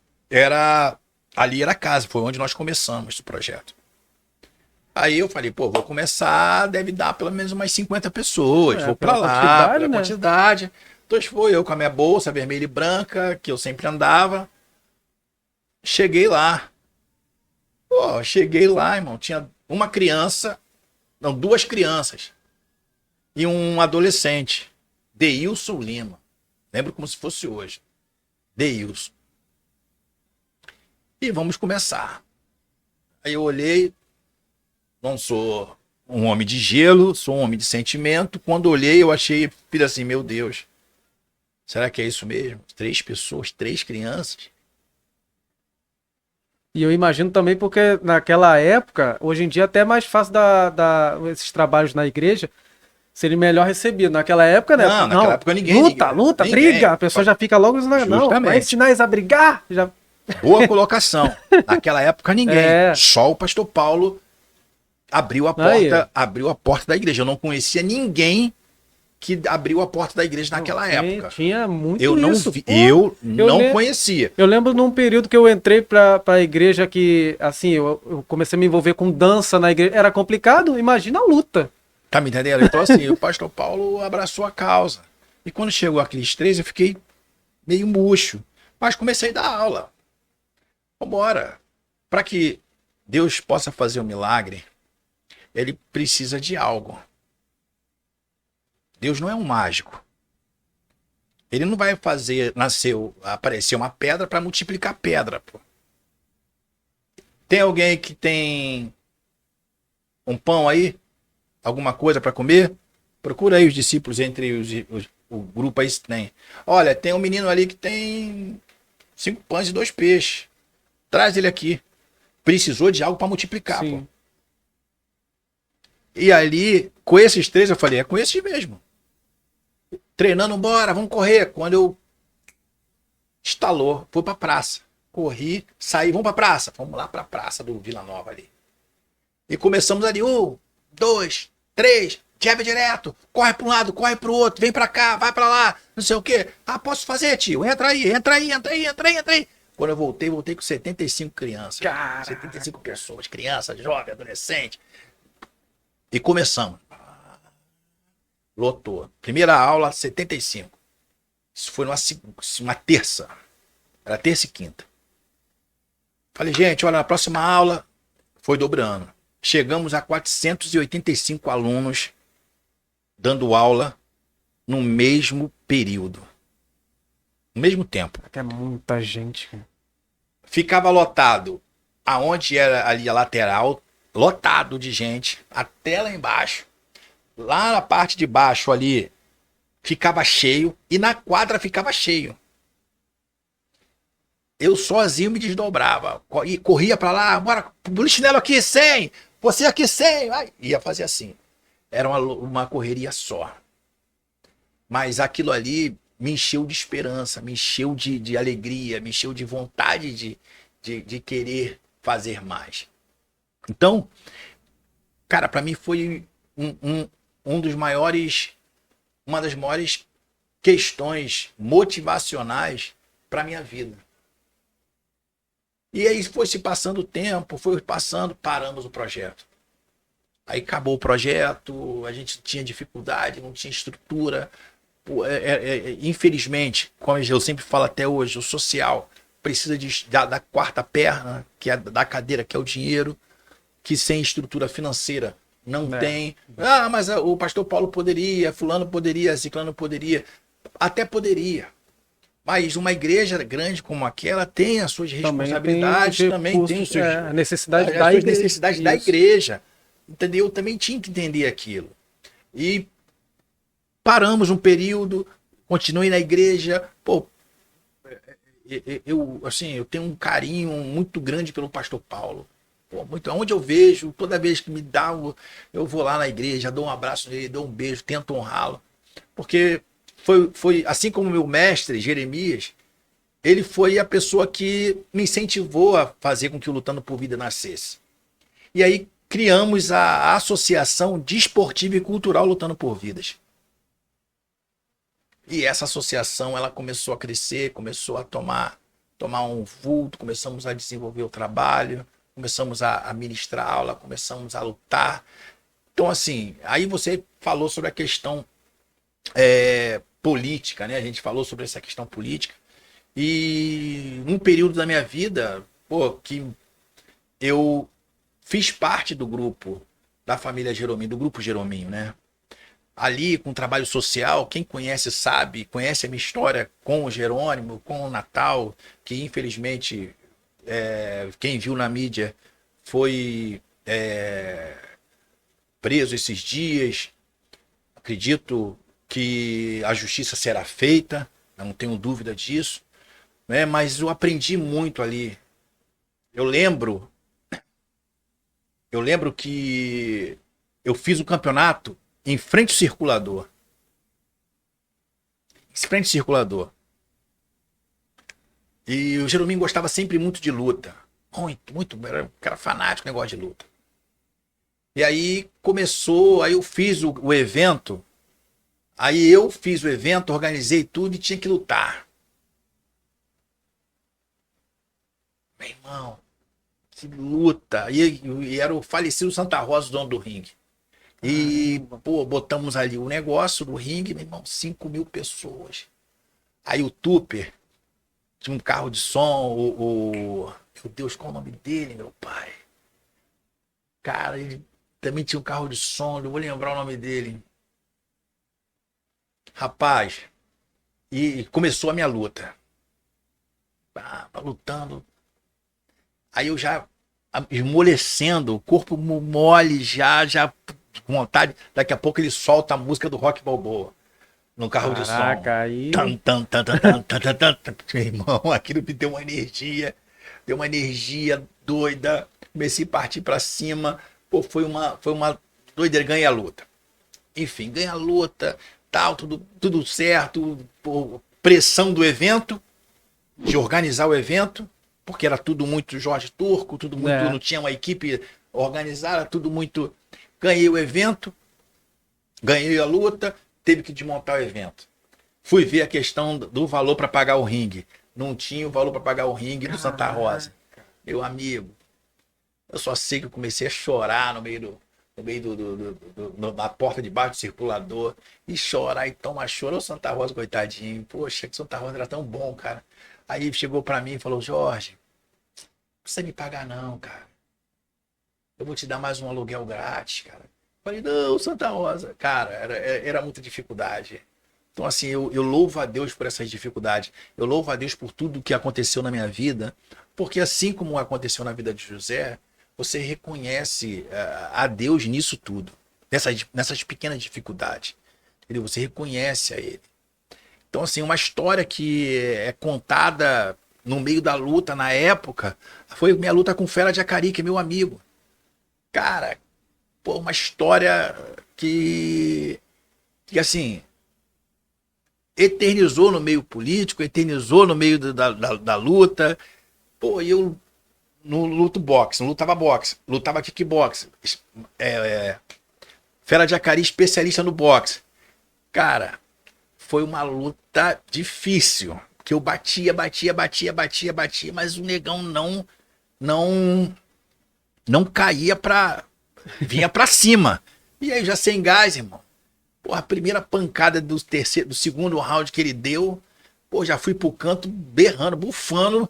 Ali era a casa, foi onde nós começamos esse projeto. Aí eu falei, pô, vou começar, deve dar pelo menos umas 50 pessoas. Vou pra lá, pela quantidade. Então foi eu com a minha bolsa vermelha e branca, que eu sempre andava. Cheguei lá. Pô, cheguei lá, irmão. Tinha uma criança, não, 2 crianças. E um adolescente. Deilson Lima. Lembro como se fosse hoje. Deilson. E vamos começar. Aí eu olhei, não sou um homem de gelo, sou um homem de sentimento. Quando olhei, eu achei, fiz assim, meu Deus, será que é isso mesmo? 3 pessoas, 3 crianças? E eu imagino também porque naquela época, hoje em dia até é mais fácil esses trabalhos na igreja serem melhor recebidos. Naquela época, né? Não, naquela época ninguém... Luta, ninguém, briga, a pessoa já fica logo... Não, vai ensinar eles a brigar? Já... Boa colocação. Naquela época ninguém. Só o pastor Paulo abriu a porta da igreja. Eu não conhecia ninguém que abriu a porta da igreja naquela época. Tinha muito eu isso. Eu não conhecia. Eu lembro num período que eu entrei pra igreja que, assim, eu comecei a me envolver com dança na igreja. Era complicado, imagina a luta. Tá me entendendo? Então assim, o pastor Paulo abraçou a causa. E quando chegou aqueles 3, eu fiquei meio murcho. Mas comecei a dar aula. Vambora. Para que Deus possa fazer um milagre, ele precisa de algo. Deus não é um mágico. Ele não vai aparecer uma pedra para multiplicar pedra. Pô. Tem alguém que tem um pão aí? Alguma coisa para comer? Procura aí os discípulos entre o grupo aí se tem. Olha, tem um menino ali que tem 5 pães e 2 peixes. Traz ele aqui. Precisou de algo para multiplicar. Pô. E ali, com esses 3, eu falei, é com esses mesmo. Treinando, bora, vamos correr. Quando eu estalou, fui pra praça. Corri, saí, vamos pra praça. Vamos lá pra praça do Vila Nova ali. E começamos ali, 1, 2, 3, jab direto. Corre pra um lado, corre pro outro, vem pra cá, vai pra lá, não sei o quê. Ah, posso fazer, tio? Entra aí. Quando eu voltei com 75 crianças. Caraca. 75 pessoas, crianças, jovens, adolescentes. E começamos. Lotou. Primeira aula, 75. Isso foi uma terça. Era terça e quinta. Falei, gente, olha, na próxima aula foi dobrando. Chegamos a 485 alunos dando aula no mesmo período. No mesmo tempo. É muita gente. Ficava lotado aonde era ali a lateral, lotado de gente, até lá embaixo. Lá na parte de baixo ali ficava cheio e na quadra ficava cheio. Eu sozinho me desdobrava, corria pra lá, bora, polichinelo aqui 100, você aqui 100, vai. Ia fazer assim. Era uma correria só. Mas aquilo ali me encheu de esperança, me encheu de alegria, me encheu de vontade de querer fazer mais. Então, cara, pra mim foi uma das maiores questões motivacionais para minha vida. E aí foi se passando o tempo, paramos o projeto. Aí acabou o projeto, a gente tinha dificuldade, não tinha estrutura. Infelizmente, como eu sempre falo até hoje, o social precisa da quarta perna, que é da cadeira, que é o dinheiro, que sem estrutura financeira não tem. Ah, mas o pastor Paulo poderia, fulano poderia, ciclano poderia. Até poderia. Mas uma igreja grande como aquela tem as suas Também responsabilidades, tem também tem os seus, a necessidade as da suas igreja. necessidades da Isso. igreja. Entendeu? Eu também tinha que entender aquilo. E paramos um período, continuei na igreja. Pô, assim, eu tenho um carinho muito grande pelo pastor Paulo. Pô, muito, onde eu vejo, toda vez que me dá, eu vou lá na igreja, dou um abraço nele, dou um beijo, tento honrá-lo. Porque foi assim como meu mestre, Jeremias, ele foi a pessoa que me incentivou a fazer com que o Lutando por Vida nascesse. E aí criamos a Associação Desportiva e Cultural Lutando por Vidas. E essa associação ela começou a crescer, começou a tomar um vulto, começamos a desenvolver o trabalho, começamos a ministrar aula, começamos a lutar. Então, assim, aí você falou sobre a questão política, né? A gente falou sobre essa questão política. E num período da minha vida, pô, que eu fiz parte do grupo da família Jerominho, do grupo Jerominho, né? Ali com trabalho social, quem conhece sabe, conhece a minha história com o Jerônimo, com o Natal, que infelizmente quem viu na mídia foi preso esses dias. Acredito que a justiça será feita, não tenho dúvida disso, né? Mas eu aprendi muito ali. Eu lembro que eu fiz o campeonato em frente ao circulador. Em frente ao circulador. E o Jerominho gostava sempre muito de luta. Muito, era um cara fanático, negócio de luta. E aí começou, aí eu fiz o evento. Aí eu fiz o evento, organizei tudo e tinha que lutar. Meu irmão, que luta. E era o falecido Santa Rosa, o dono do ringue. E, pô, botamos ali o negócio do ringue, meu irmão, 5.000 pessoas. Aí o Tupper tinha um carro de som, meu Deus, qual é o nome dele, meu pai? Cara, ele também tinha um carro de som, eu vou lembrar o nome dele. Rapaz, e começou a minha luta. Lutando. Aí eu já esmolecendo, o corpo mole, já com vontade. Daqui a pouco ele solta a música do Rock Balboa no carro de som. Caraca, aí. Meu irmão, aquilo me deu uma energia doida. Comecei a partir pra cima. Pô, foi uma doideira. Ganhei a luta. Enfim, ganhei a luta, tal, tudo certo. Pô, pressão do evento, de organizar o evento, porque era tudo muito Jorge Turco, tudo muito, não tinha uma equipe organizada, tudo muito. Ganhei o evento, ganhei a luta, teve que desmontar o evento. Fui ver a questão do valor para pagar o ringue. Não tinha o valor para pagar o ringue do Santa Rosa. Meu amigo, eu só sei que eu comecei a chorar no meio na porta de baixo do circulador, e chorar e tomar choro. Ô Santa Rosa, coitadinho. Poxa, que Santa Rosa era tão bom, cara. Aí chegou para mim e falou: Jorge, não precisa me pagar não, cara. Eu vou te dar mais um aluguel grátis, cara. Falei: não, Santa Rosa. Cara, era muita dificuldade. Então, assim, eu louvo a Deus por essas dificuldades. Eu louvo a Deus por tudo que aconteceu na minha vida. Porque assim como aconteceu na vida de José, você reconhece a Deus nisso tudo. Nessas pequenas dificuldades. Entendeu? Você reconhece a Ele. Então, assim, uma história que é contada no meio da luta, na época, foi minha luta com o Fera de Acari, que é meu amigo. Cara, pô, uma história que assim, eternizou no meio político, eternizou no meio da luta. Pô, e eu não luto boxe, não lutava boxe, lutava kickbox. Fera de Acari, especialista no boxe. Cara, foi uma luta difícil, que eu batia, mas o negão não caía vinha pra cima. E aí já sem gás, irmão. Pô, a primeira pancada do segundo round que ele deu, pô, já fui pro canto berrando, bufando,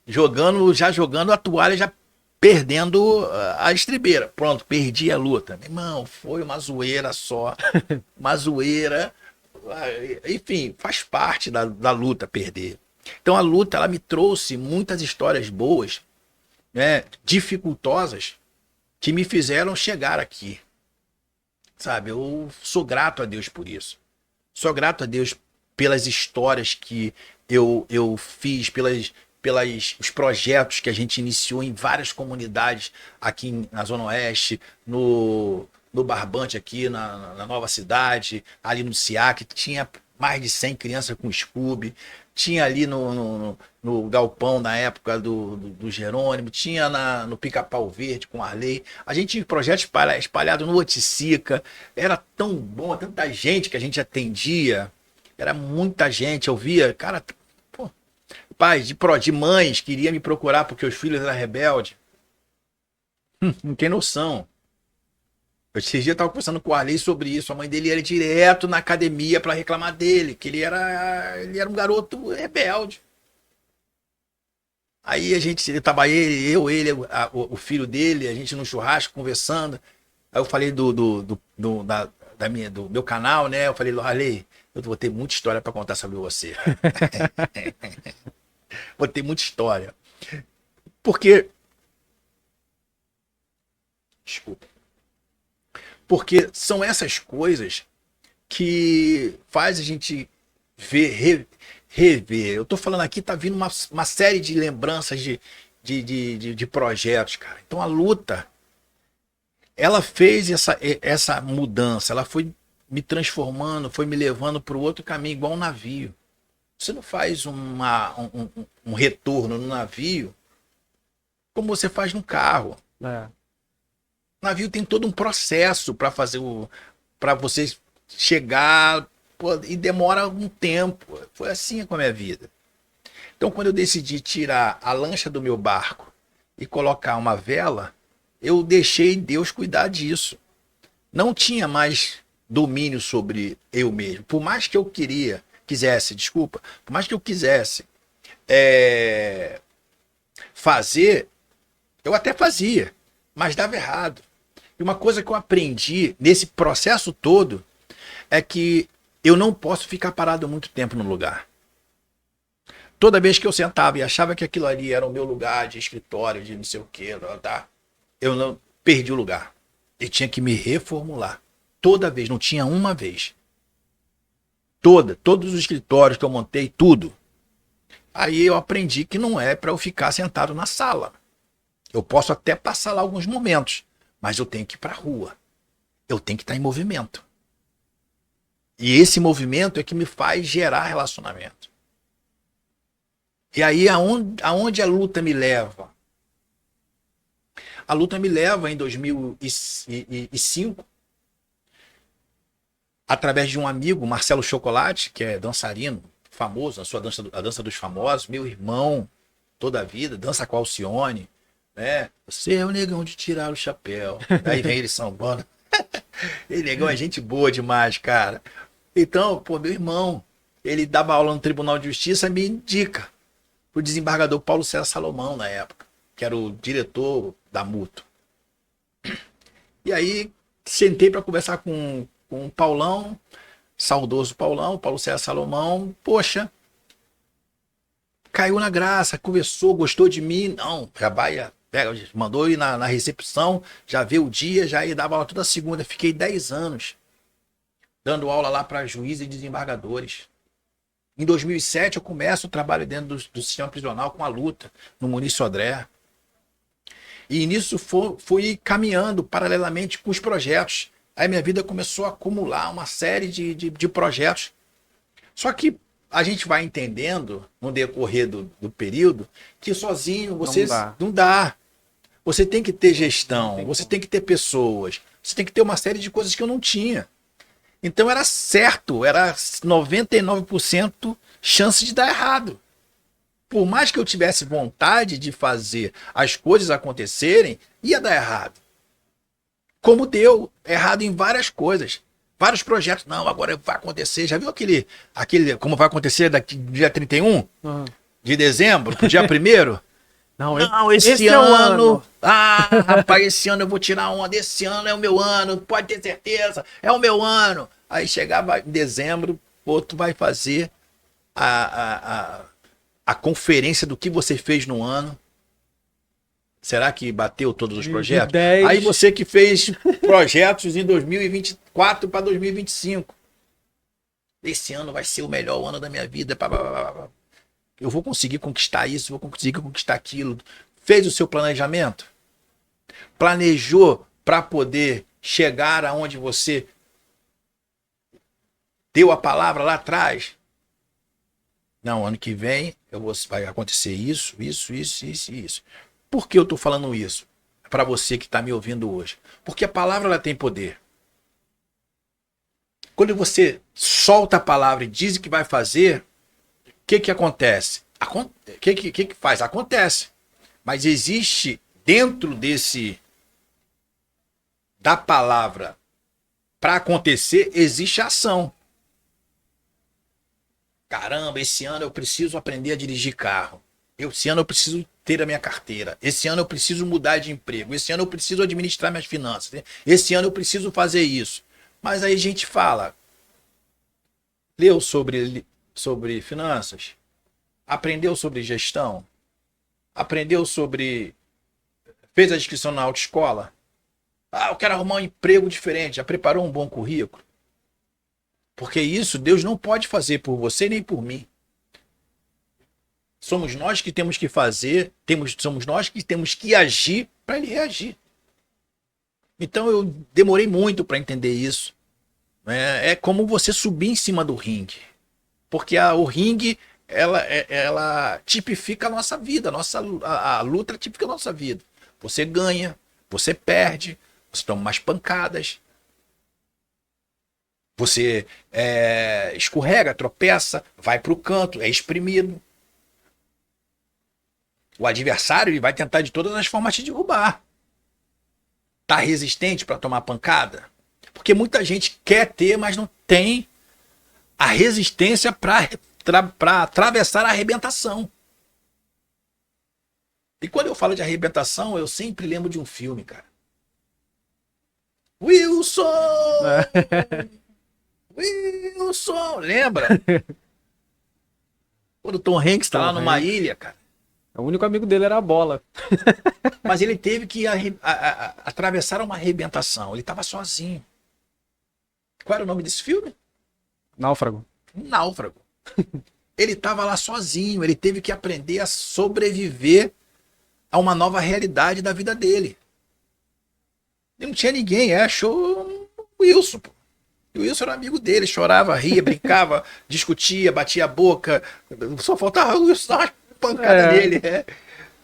jogando a toalha, já perdendo a estribeira. Pronto, perdi a luta. Meu irmão, foi uma zoeira só. Uma zoeira. enfim, faz parte da luta perder. Então a luta, ela me trouxe muitas histórias boas, né, dificultosas, que me fizeram chegar aqui. Sabe, eu sou grato a Deus por isso. Sou grato a Deus pelas histórias que eu fiz, pelos projetos que a gente iniciou em várias comunidades aqui na Zona Oeste, no Barbante aqui, na Nova Cidade, ali no SIAC, tinha mais de 100 crianças com Scooby, tinha ali no Galpão na época do Jerônimo, tinha no Pica-Pau Verde com Arley. A gente tinha projetos espalhados no Oticica, era tão bom, tanta gente que a gente atendia, era muita gente, eu via, cara, pô, pais de mães queriam me procurar porque os filhos eram rebeldes. Não tem noção. Esses dias eu estava conversando com o Arley sobre isso. A mãe dele ia direto na academia para reclamar dele, que ele era um garoto rebelde. Aí eu tava ele, o filho dele, a gente no churrasco conversando. Aí eu falei do meu canal, né? Eu falei, Arley, eu vou ter muita história para contar sobre você. Vou ter muita história. Porque... Desculpa. Porque são essas coisas que faz a gente rever. Eu tô falando aqui, tá vindo uma série de lembranças de projetos, cara. Então a luta, ela fez essa mudança, ela foi me transformando, foi me levando para o outro caminho, igual um navio. Você não faz um retorno no navio como você faz no carro. É. O navio tem todo um processo para para você chegar, pô, e demora um tempo. Foi assim com a minha vida. Então, quando eu decidi tirar a lancha do meu barco e colocar uma vela, eu deixei Deus cuidar disso. Não tinha mais domínio sobre eu mesmo. Por mais que eu por mais que eu quisesse fazer, eu até fazia, mas dava errado. E uma coisa que eu aprendi nesse processo todo é que eu não posso ficar parado muito tempo no lugar. Toda vez que eu sentava e achava que aquilo ali era o meu lugar de escritório, de não sei o que, eu não perdi o lugar. Eu tinha que me reformular. Toda vez, não tinha uma vez. Todos os escritórios que eu montei, tudo. Aí eu aprendi que não é para eu ficar sentado na sala. Eu posso até passar lá alguns momentos, mas eu tenho que ir para a rua. Eu tenho que estar em movimento. E esse movimento é que me faz gerar relacionamento. E aí aonde a luta me leva? A luta me leva em 2005, através de um amigo, Marcelo Chocolate, que é dançarino, famoso, a dança dos famosos, meu irmão, toda a vida, dança com a Alcione, né? Você é o negão de tirar o chapéu. Aí vem ele sambando. Ele negão é gente boa demais, cara. Então, pô, meu irmão, ele dava aula no Tribunal de Justiça, me indica pro desembargador Paulo César Salomão, na época, que era o diretor da Mútua. E aí, sentei para conversar com o Paulão, saudoso Paulão, Paulo César Salomão. Poxa, caiu na graça, conversou, gostou de mim. Não, já vai, mandou ir na recepção, já vê o dia, já ia dava aula toda segunda. Fiquei 10 anos dando aula lá para juízes e desembargadores. Em 2007 eu começo o trabalho dentro do sistema prisional com a luta, no Muniz Sodré. E nisso fui caminhando paralelamente com os projetos. Aí minha vida começou a acumular uma série de projetos. Só que a gente vai entendendo, no decorrer do período, que sozinho você não dá. Você tem que ter gestão, você tem que ter pessoas, você tem que ter uma série de coisas que eu não tinha. Então era certo, era 99% chance de dar errado. Por mais que eu tivesse vontade de fazer as coisas acontecerem, ia dar errado. Como deu errado em várias coisas. Vários projetos. Não, agora vai acontecer. Já viu aquele como vai acontecer daqui dia 31 de dezembro, pro dia 1º? Não, esse ano. É o ano. Ah, rapaz, esse ano eu vou tirar onda. Esse ano é o meu ano, pode ter certeza. É o meu ano. Aí chegava em dezembro, Pô, tu vai fazer a conferência do que você fez no ano. Será que bateu todos os projetos? 10. Aí você que fez projetos em 2024 para 2025. Esse ano vai ser o melhor ano da minha vida. Eu vou conseguir conquistar isso, vou conseguir conquistar aquilo. Fez o seu planejamento? Planejou para poder chegar aonde você deu a palavra lá atrás? Não, ano que vem vai acontecer isso. Por que eu estou falando isso? Para você que está me ouvindo hoje. Porque a palavra ela tem poder. Quando você solta a palavra e diz o que vai fazer, o que acontece? O que faz? Acontece. Mas existe dentro da palavra para acontecer, existe ação. Caramba, esse ano eu preciso aprender a dirigir carro. Esse ano eu preciso ter a minha carteira. Esse ano eu preciso mudar de emprego. Esse ano eu preciso administrar minhas finanças. Esse ano eu preciso fazer isso. Mas aí a gente fala, leu sobre finanças, aprendeu sobre gestão, fez a inscrição na autoescola. Eu quero arrumar um emprego diferente. Já preparou um bom currículo? Porque isso Deus não pode fazer por você nem por mim. Somos nós que temos que fazer, somos nós que temos que agir para ele reagir. Então eu demorei muito para entender isso. É como você subir em cima do ringue. Porque o ringue, ela tipifica a nossa vida. A luta tipifica a nossa vida. Você ganha, você perde, você toma mais pancadas. Você escorrega, tropeça, vai para o canto, é exprimido. O adversário ele vai tentar de todas as formas te derrubar. Tá resistente para tomar pancada? Porque muita gente quer ter, mas não tem a resistência para atravessar a arrebentação. E quando eu falo de arrebentação, eu sempre lembro de um filme, cara. Wilson! Wilson! Lembra? Quando o Tom Hanks tá lá numa ilha, cara. O único amigo dele era a bola. Mas ele teve que atravessar uma arrebentação. Ele estava sozinho. Qual era o nome desse filme? Náufrago. Náufrago. Ele estava lá sozinho. Ele teve que aprender a sobreviver a uma nova realidade da vida dele. E não tinha ninguém. Achou o Wilson. Pô. E o Wilson era amigo dele. Chorava, ria, brincava, discutia, batia a boca. Só faltava o Wilson dar uma pancada nele.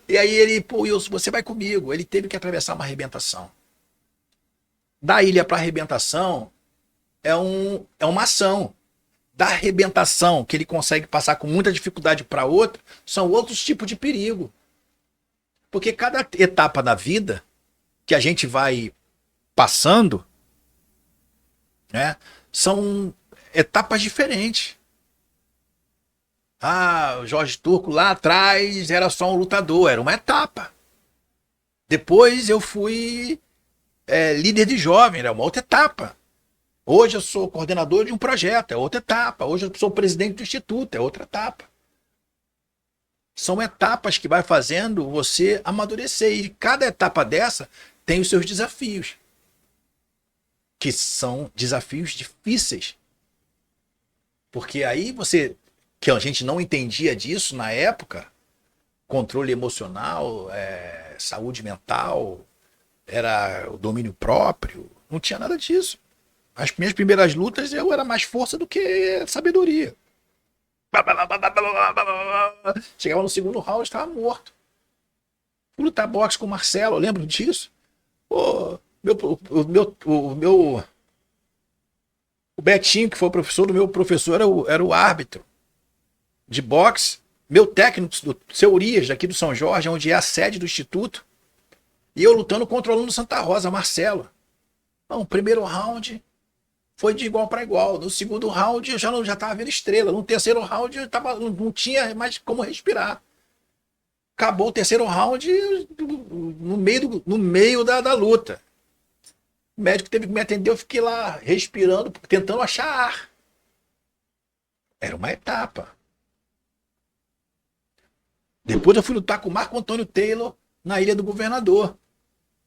E aí ele, pô, Wilson, você vai comigo. Ele teve que atravessar uma arrebentação. Da ilha para arrebentação é uma ação. Da arrebentação, que ele consegue passar com muita dificuldade para outra, são outros tipos de perigo. Porque cada etapa da vida que a gente vai passando, né, são etapas diferentes. O Jorge Turco lá atrás era só um lutador, era uma etapa. Depois eu fui líder de jovem, era uma outra etapa. Hoje eu sou coordenador de um projeto, é outra etapa. Hoje eu sou presidente do instituto, é outra etapa. São etapas que vai fazendo você amadurecer. E cada etapa dessa tem os seus desafios. Que são desafios difíceis. Porque aí que a gente não entendia disso na época, controle emocional, saúde mental, era o domínio próprio, não tinha nada disso. As minhas primeiras lutas eu era mais força do que sabedoria. Chegava no segundo round, estava morto. Fui lutar boxe com o Marcelo, eu lembro disso. O Betinho, que foi o professor do meu professor, era o árbitro de boxe, meu técnico do seu Urias, daqui do São Jorge, onde é a sede do instituto, e eu lutando contra o aluno do Santa Rosa, Marcelo. O primeiro round foi de igual para igual. No segundo round eu já estava vendo estrela. No terceiro round eu não tinha mais como respirar. Acabou o terceiro round no meio da luta. O médico teve que me atender, eu fiquei lá respirando, tentando achar ar. Era uma etapa. Depois eu fui lutar com o Marco Antônio Taylor na Ilha do Governador.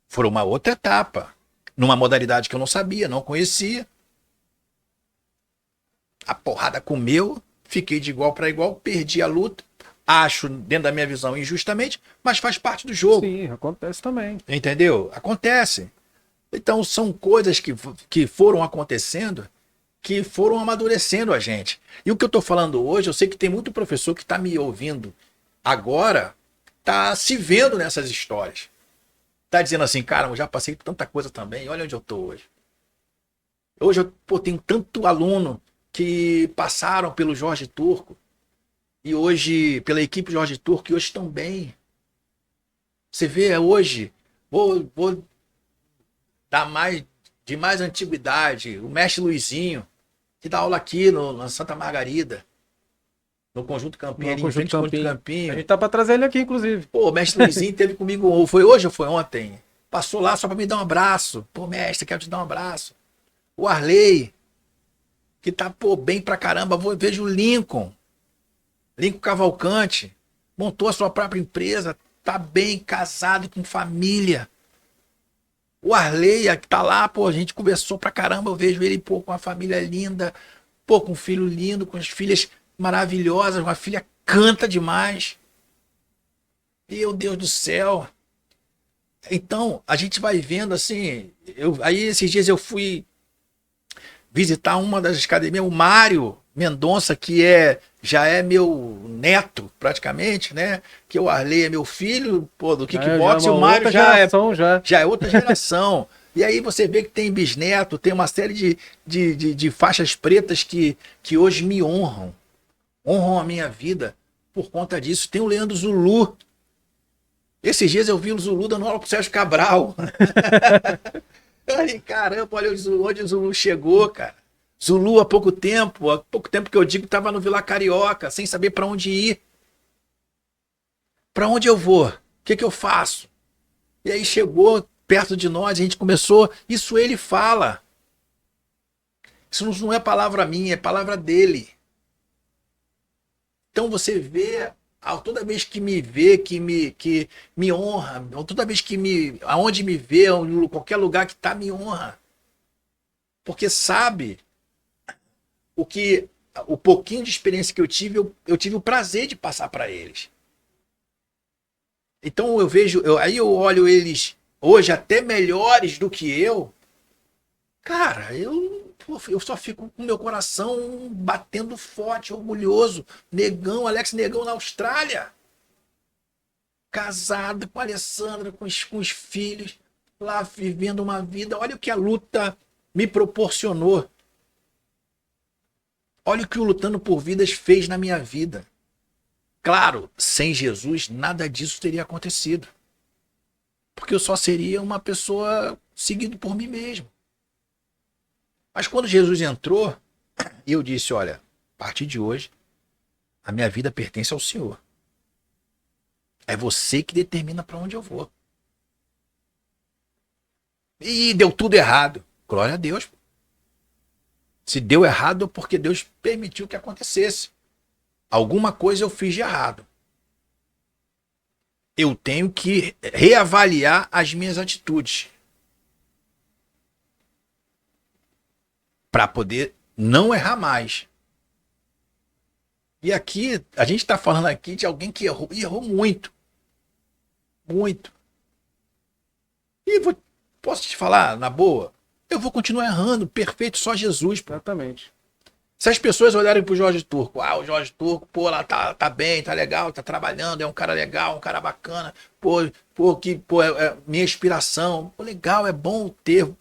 Foi uma outra etapa. Numa modalidade que eu não sabia, não conhecia. A porrada comeu, fiquei de igual para igual, perdi a luta. Acho, dentro da minha visão, injustamente, mas faz parte do jogo. Sim, acontece também. Entendeu? Acontece. Então são coisas que foram acontecendo, que foram amadurecendo a gente. E o que eu estou falando hoje, eu sei que tem muito professor que está me ouvindo agora, está se vendo nessas histórias. Está dizendo assim, cara, eu já passei por tanta coisa também, olha onde eu estou hoje. Hoje eu tenho tanto aluno que passaram pelo Jorge Turco, e hoje, pela equipe Jorge Turco, e hoje estão bem. Você vê hoje, vou dar de mais antiguidade, o mestre Luizinho, que dá aula aqui na Santa Margarida, no Conjunto Campinho, ali em frente ao Conjunto Campinho. A gente tá para trazer ele aqui, inclusive. Pô, o mestre Luizinho teve comigo, foi hoje ou foi ontem? Passou lá só para me dar um abraço. Pô, mestre, quero te dar um abraço. O Arley, que tá, pô, bem pra caramba. Vejo o Lincoln Cavalcante, montou a sua própria empresa, tá bem, casado, com família. O Arley, que tá lá, pô, a gente conversou pra caramba, eu vejo ele, pô, com uma família linda, pô, com um filho lindo, com as filhas maravilhosas, uma filha canta demais. Meu Deus do céu. Então, a gente vai vendo assim, aí esses dias eu fui visitar uma das academias, o Mário Mendonça, que já é meu neto, praticamente, né? Que o Arley é meu filho, pô, do kickbox, e o Mário já é outra geração. E aí você vê que tem bisneto, tem uma série de faixas pretas que hoje me honram a minha vida por conta disso. Tem o Leandro Zulu. Esses dias eu vi o Zulu dando aula pro Sérgio Cabral. Aí, caramba, olha onde o Zulu chegou, cara. Zulu há pouco tempo que eu digo, estava no Vila Carioca, sem saber para onde ir. Para onde eu vou? O que eu faço? E aí chegou perto de nós, a gente começou, isso ele fala. Isso não é palavra minha, é palavra dele. Então você vê, toda vez que me vê, que me honra, toda vez aonde me vê, em qualquer lugar que tá, me honra. Porque sabe o pouquinho de experiência que eu tive o prazer de passar para eles. Então eu vejo, aí eu olho eles hoje até melhores do que eu. Cara, eu só fico com meu coração batendo forte, orgulhoso. Negão, Alex Negão na Austrália. Casado com a Alessandra, com os filhos, lá vivendo uma vida. Olha o que a luta me proporcionou. Olha o que o Lutando por Vidas fez na minha vida. Claro, sem Jesus, nada disso teria acontecido. Porque eu só seria uma pessoa seguido por mim mesmo. Mas quando Jesus entrou, eu disse, olha, a partir de hoje, a minha vida pertence ao Senhor. É você que determina para onde eu vou. E deu tudo errado. Glória a Deus. Se deu errado é porque Deus permitiu que acontecesse. Alguma coisa eu fiz de errado. Eu tenho que reavaliar as minhas atitudes. Para poder não errar mais. E aqui, a gente está falando aqui de alguém que errou muito. Muito. E posso te falar, na boa, eu vou continuar errando, perfeito, só Jesus. Pô. Exatamente. Se as pessoas olharem pro Jorge Turco, o Jorge Turco, pô, lá tá bem, tá legal, tá trabalhando, é um cara legal, um cara bacana, minha inspiração, pô, legal, é bom ter,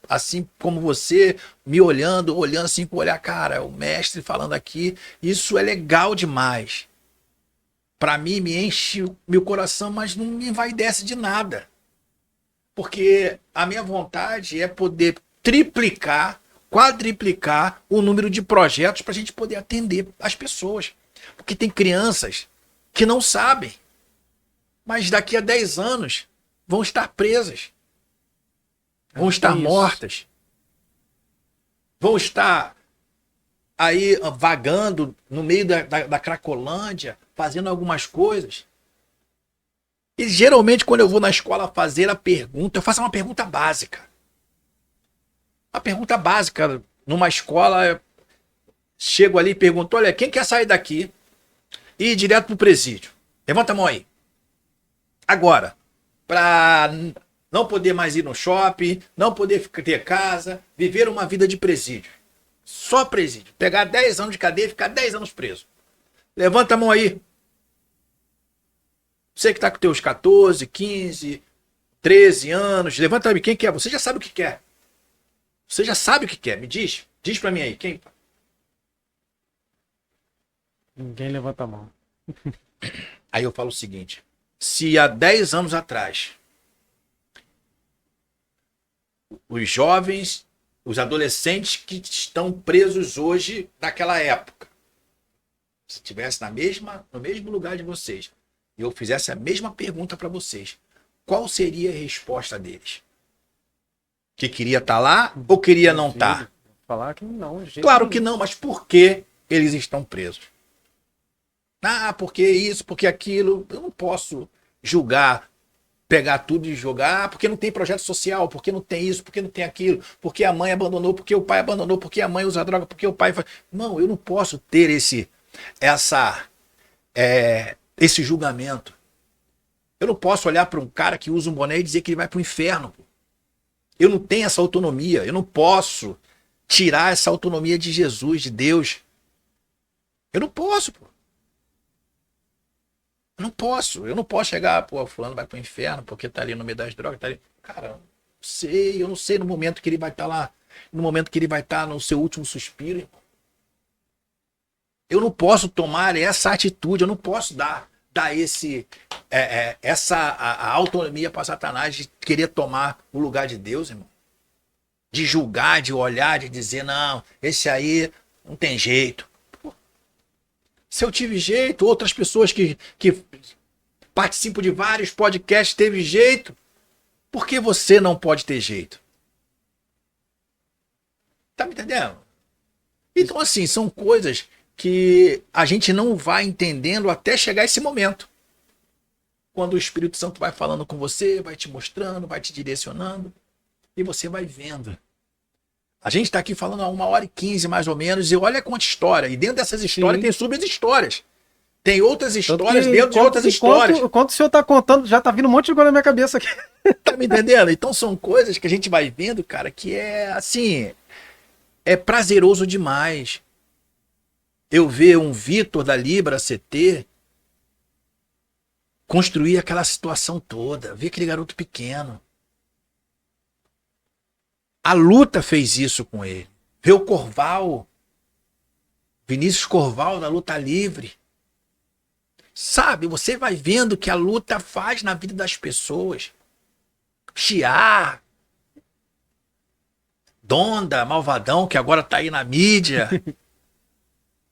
assim como você, me olhando assim com o olhar, cara, o mestre falando aqui, isso é legal demais. Pra mim, me enche meu coração, mas não me envaidece de nada. Porque a minha vontade é poder triplicar, quadriplicar o número de projetos para a gente poder atender as pessoas. Porque tem crianças que não sabem, mas daqui a 10 anos vão estar presas, vão estar mortas, vão estar aí vagando no meio da Cracolândia, fazendo algumas coisas. E geralmente quando eu vou na escola fazer a pergunta, eu faço uma pergunta básica. Uma pergunta básica numa escola, chego ali e pergunto, olha, quem quer sair daqui e ir direto pro presídio? Levanta a mão aí. Agora, para não poder mais ir no shopping, não poder ter casa, viver uma vida de presídio. Só presídio. Pegar 10 anos de cadeia e ficar 10 anos preso. Levanta a mão aí. Você que tá com teus 14, 15, 13 anos, levanta aí. Quem quer? Você já sabe o que quer. Você já sabe o que quer. Me diz. Diz pra mim aí. Quem? Ninguém levanta a mão. Aí eu falo o seguinte. Se há 10 anos atrás os jovens, os adolescentes que estão presos hoje naquela época, se estivesse no mesmo lugar de vocês, e eu fizesse a mesma pergunta para vocês, qual seria a resposta deles? Que queria estar lá ou queria não estar? Falar que não. Claro que não, mas por que eles estão presos? Ah, porque isso, porque aquilo. Eu não posso julgar, pegar tudo e jogar, porque não tem projeto social, porque não tem isso, porque não tem aquilo, porque a mãe abandonou, porque o pai abandonou, porque a mãe usa droga, porque o pai faz. Não, eu não posso ter esse julgamento. Eu não posso olhar para um cara que usa um boné e dizer que ele vai para o inferno. Eu não tenho essa autonomia. Eu não posso tirar essa autonomia de Jesus, de Deus. Eu não posso, pô. Eu não posso chegar, pô, fulano vai pro inferno porque tá ali no meio das drogas, tá ali. Cara, eu não sei no momento que ele vai estar lá, no momento que ele vai estar no seu último suspiro, irmão. Eu não posso tomar essa atitude, eu não posso dar a autonomia para Satanás de querer tomar o lugar de Deus, irmão. De julgar, de olhar, de dizer, não, esse aí não tem jeito. Se eu tive jeito, outras pessoas que participam de vários podcasts teve jeito, por que você não pode ter jeito? Tá me entendendo? Então, assim, são coisas que a gente não vai entendendo até chegar esse momento. Quando o Espírito Santo vai falando com você, vai te mostrando, vai te direcionando, e você vai vendo. A gente está aqui falando há 1h15 mais ou menos, e olha quanta história. E dentro dessas histórias tem sub-histórias. Tem outras histórias dentro de outras histórias. Enquanto o senhor está contando, já está vindo um monte de coisa na minha cabeça aqui. Tá me entendendo? Então são coisas que a gente vai vendo, cara, que é assim, é prazeroso demais. Eu ver um Vitor da Libra CT construir aquela situação toda, ver aquele garoto pequeno. A luta fez isso com ele. Ver o Corval, Vinícius Corval da luta livre. Sabe, você vai vendo que a luta faz na vida das pessoas. Chiar, Donda, Malvadão, que agora tá aí na mídia.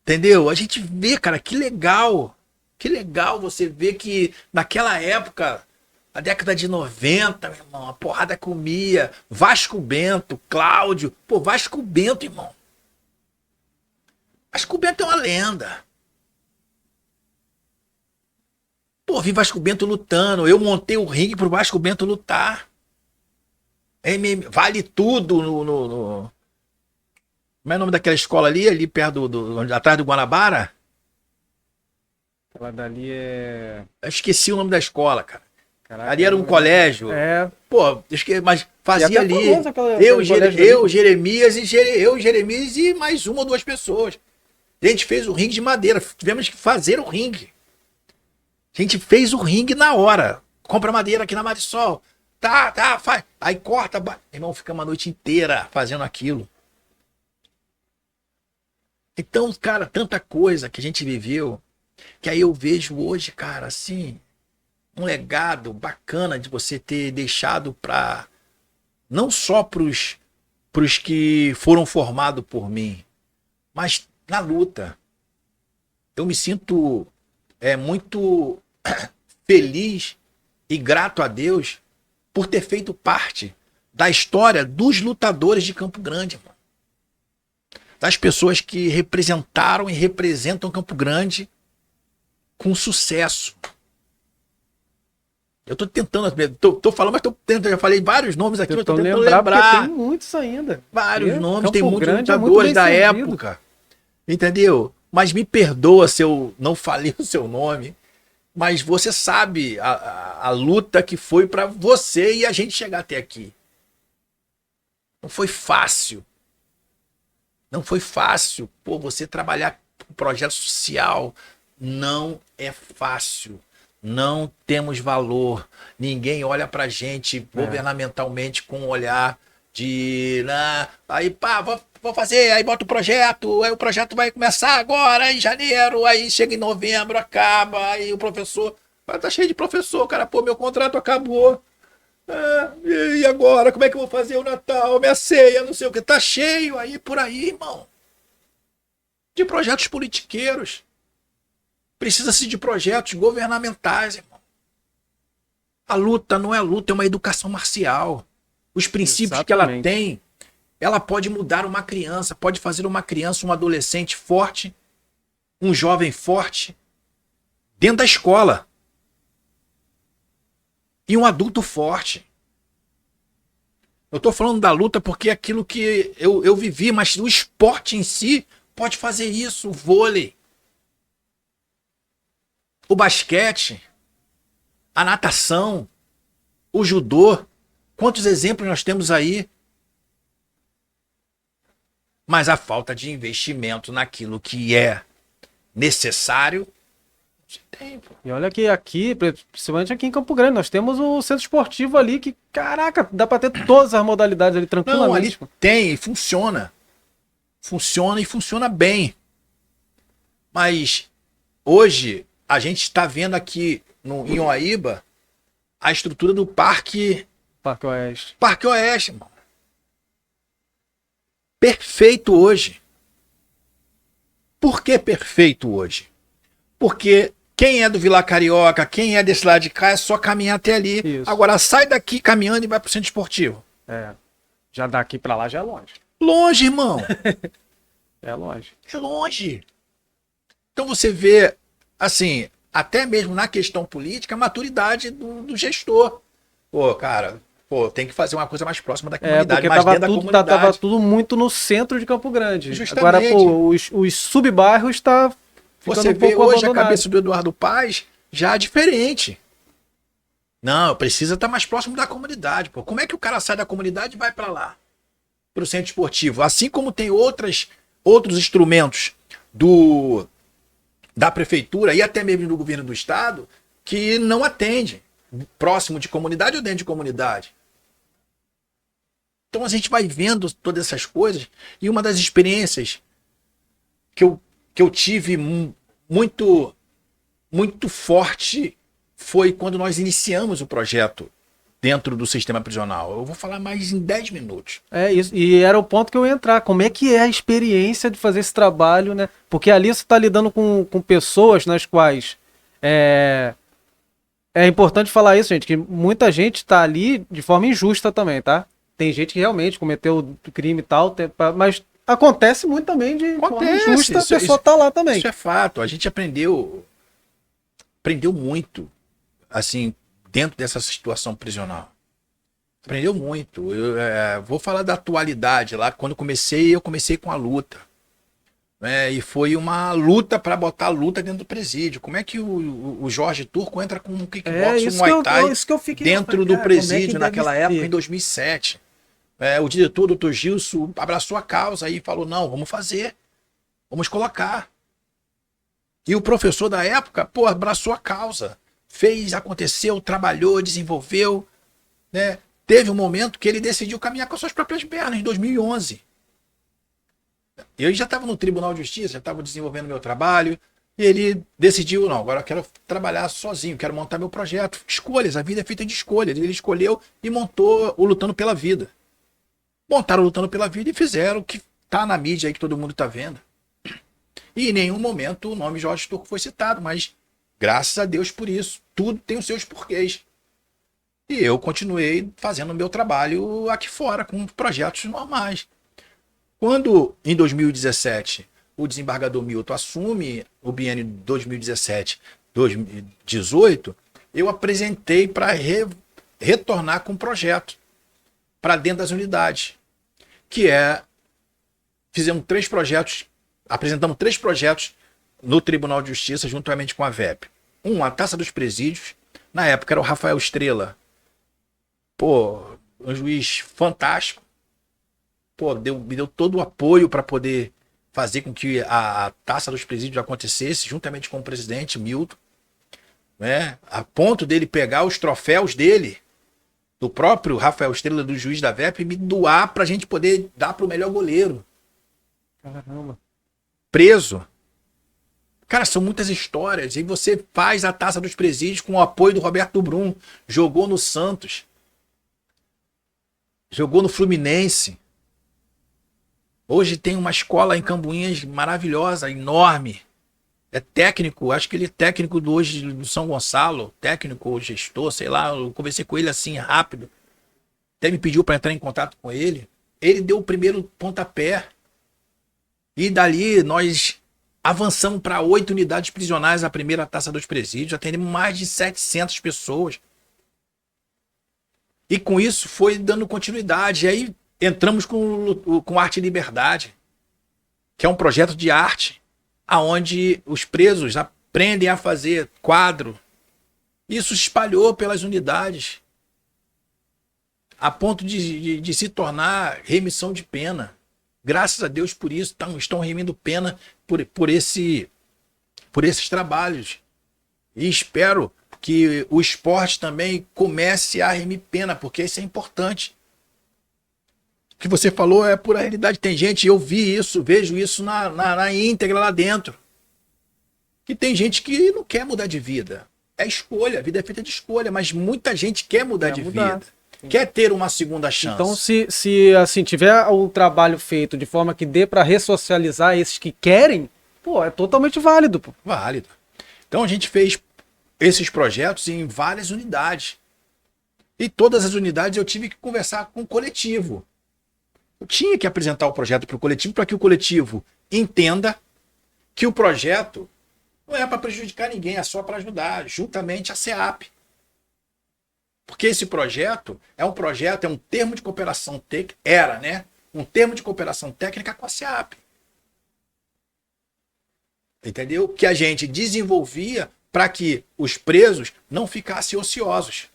Entendeu? A gente vê, cara, que legal. Que legal você ver que naquela época, na década de 90, meu irmão, a porrada comia. Vasco Bento, Cláudio. Pô, Vasco Bento, irmão. Vasco Bento é uma lenda. Pô, vi Vasco Bento lutando. Eu montei o ringue pro Vasco Bento lutar. Vale tudo no... Como é o nome daquela escola ali perto atrás do Guanabara? Aquela dali é... Eu esqueci o nome da escola, cara. Caraca, ali era um colégio. É. Pô, mas fazia ali. Eu, Jeremias e mais uma ou duas pessoas. A gente fez o ringue de madeira. Tivemos que fazer o ringue. A gente fez o ringue na hora. Compra madeira aqui na Marisol. Tá, faz. Aí corta. Irmão, fica uma noite inteira fazendo aquilo. Então, cara, tanta coisa que a gente viveu, que aí eu vejo hoje, cara, assim, um legado bacana de você ter deixado para não só pros que foram formados por mim, mas na luta. Eu me sinto muito feliz e grato a Deus por ter feito parte da história dos lutadores de Campo Grande, mano. das pessoas que representaram e representam Campo Grande com sucesso. Eu tô tentando, tô falando, mas tô tentando, já falei vários nomes aqui, mas tô tentando lembrar. Porque tem muitos ainda. Vários nomes, Campo tem muitos Grande lutadores da servido. época. Entendeu? Mas me perdoa se eu não falei o seu nome. Mas você sabe a luta que foi para você e a gente chegar até aqui. Não foi fácil. Não foi fácil. Pô, você trabalhar com projeto social não é fácil. Não temos valor. Ninguém olha pra gente governamentalmente com um olhar de... aí, pá, vou fazer, aí bota o projeto, aí o projeto vai começar agora, em janeiro, aí chega em novembro, acaba, aí o professor... Tá cheio de professor, cara, pô, meu contrato acabou. E agora, como é que eu vou fazer o Natal, minha ceia, não sei o que, tá cheio aí, por aí, irmão. De projetos politiqueiros. Precisa-se de projetos governamentais, irmão. A luta não é luta, é uma educação marcial. Os princípios que ela tem, ela pode mudar uma criança, pode fazer uma criança, um adolescente forte, um jovem forte, dentro da escola. E um adulto forte. Eu tô falando da luta porque é aquilo que eu vivi, mas o esporte em si pode fazer isso, o vôlei. O basquete, a natação, o judô, quantos exemplos nós temos aí? Mas a falta de investimento naquilo que é necessário, não tem, pô. E olha que aqui, principalmente aqui em Campo Grande, nós temos o centro esportivo ali que, caraca, dá pra ter todas as modalidades ali tranquilamente. Não, ali tem e funciona. Funciona e funciona bem. Mas hoje... A gente está vendo aqui em Uaíba a estrutura do Parque Oeste. Parque Oeste, mano. Perfeito hoje. Por que perfeito hoje? Porque quem é do Vila Carioca, quem é desse lado de cá, é só caminhar até ali. Isso. Agora sai daqui caminhando e vai pro centro esportivo. Já daqui para lá já é longe. Longe, irmão. É longe. É longe. Então você vê... Assim, até mesmo na questão política, a maturidade do gestor. Pô, cara, tem que fazer uma coisa mais próxima da comunidade, mais dentro da comunidade. Tava tudo muito no centro de Campo Grande. Justamente. Agora, os sub-bairros está ficando Você um pouco vê hoje abandonado. a cabeça do Eduardo Paes já diferente. Não, precisa estar mais próximo da comunidade. Pô. Como é que o cara sai da comunidade e vai para lá? Para o centro esportivo. Assim como tem outros instrumentos da prefeitura e até mesmo do governo do estado que não atende próximo de comunidade ou dentro de comunidade. Então a gente vai vendo todas essas coisas e uma das experiências que eu tive muito forte foi quando nós iniciamos o projeto dentro do sistema prisional. Eu vou falar mais em 10 minutos. Isso. E era o ponto que eu ia entrar. Como é que é a experiência de fazer esse trabalho, né? Porque ali você está lidando com pessoas nas quais... É importante falar isso, gente, que muita gente está ali de forma injusta também, tá? Tem gente que realmente cometeu crime e tal, mas acontece muito também de forma injusta a pessoa tá lá também. Isso é fato. A gente aprendeu muito, assim, dentro dessa situação prisional. Aprendeu muito. Eu vou falar da atualidade lá. Quando eu comecei com a luta. E foi uma luta para botar a luta dentro do presídio. Como é que o Jorge Turco entra com um kickbox, um Muay Thai dentro do presídio naquela época, em 2007? O diretor, o Dr. Gilson, abraçou a causa e falou, não, vamos fazer. Vamos colocar. E o professor da época, abraçou a causa. Fez, aconteceu, trabalhou, desenvolveu, né? Teve um momento que ele decidiu caminhar com as suas próprias pernas, em 2011. Eu já estava no Tribunal de Justiça, já estava desenvolvendo meu trabalho, e ele decidiu, não, agora eu quero trabalhar sozinho, quero montar meu projeto. Escolhas, a vida é feita de escolhas. Ele escolheu e montou o Lutando pela Vida. Montaram o Lutando pela Vida e fizeram o que está na mídia aí que todo mundo está vendo. E em nenhum momento o nome Jorge Turco foi citado, mas graças a Deus por isso. Tudo tem os seus porquês. E eu continuei fazendo o meu trabalho aqui fora, com projetos normais. Quando, em 2017, o desembargador Milton assume o biênio 2017-2018, eu apresentei para retornar com um projeto para dentro das unidades, que é, fizemos 3 projetos, apresentamos 3 projetos no Tribunal de Justiça, juntamente com a VEP. A Taça dos Presídios, na época era o Rafael Estrela, pô, um juiz fantástico, pô, me deu todo o apoio para poder fazer com que a Taça dos Presídios acontecesse, juntamente com o presidente Milton, né? A ponto dele pegar os troféus dele, do próprio Rafael Estrela, do juiz da VEP, e me doar para a gente poder dar para o melhor goleiro. Caramba. Preso. Cara, são muitas histórias. E você faz a Taça dos Presídios com o apoio do Roberto Brum. Jogou no Santos. Jogou no Fluminense. Hoje tem uma escola em Cambuinhas maravilhosa, enorme. É técnico, acho que ele é técnico hoje do São Gonçalo, técnico ou gestor, sei lá. Eu conversei com ele assim rápido. Até me pediu para entrar em contato com ele. Ele deu o primeiro pontapé. E dali nós avançamos para 8 unidades prisionais, a primeira Taça dos Presídios. Atendemos mais de 700 pessoas. E com isso foi dando continuidade. E aí entramos com Arte e Liberdade, que é um projeto de arte, aonde os presos aprendem a fazer quadro. Isso se espalhou pelas unidades, a ponto de se tornar remissão de pena. Graças a Deus por isso, estão remindo pena por esses trabalhos. E espero que o esporte também comece a remir pena, porque isso é importante. O que você falou é pura realidade. Tem gente, eu vi isso, vejo isso na íntegra lá dentro. Que tem gente que não quer mudar de vida. É escolha, a vida é feita de escolha, mas muita gente quer mudar de vida. Quer ter uma segunda chance. Então, se assim, tiver o trabalho feito de forma que dê para ressocializar esses que querem, pô, é totalmente válido. Pô. Válido. Então a gente fez esses projetos em várias unidades. E todas as unidades eu tive que conversar com o coletivo. Eu tinha que apresentar o projeto para o coletivo para que o coletivo entenda que o projeto não é para prejudicar ninguém, é só para ajudar, juntamente a SEAP. Porque esse projeto é um termo de cooperação técnica, um termo de cooperação técnica com a SEAP. Entendeu? Que a gente desenvolvia para que os presos não ficassem ociosos.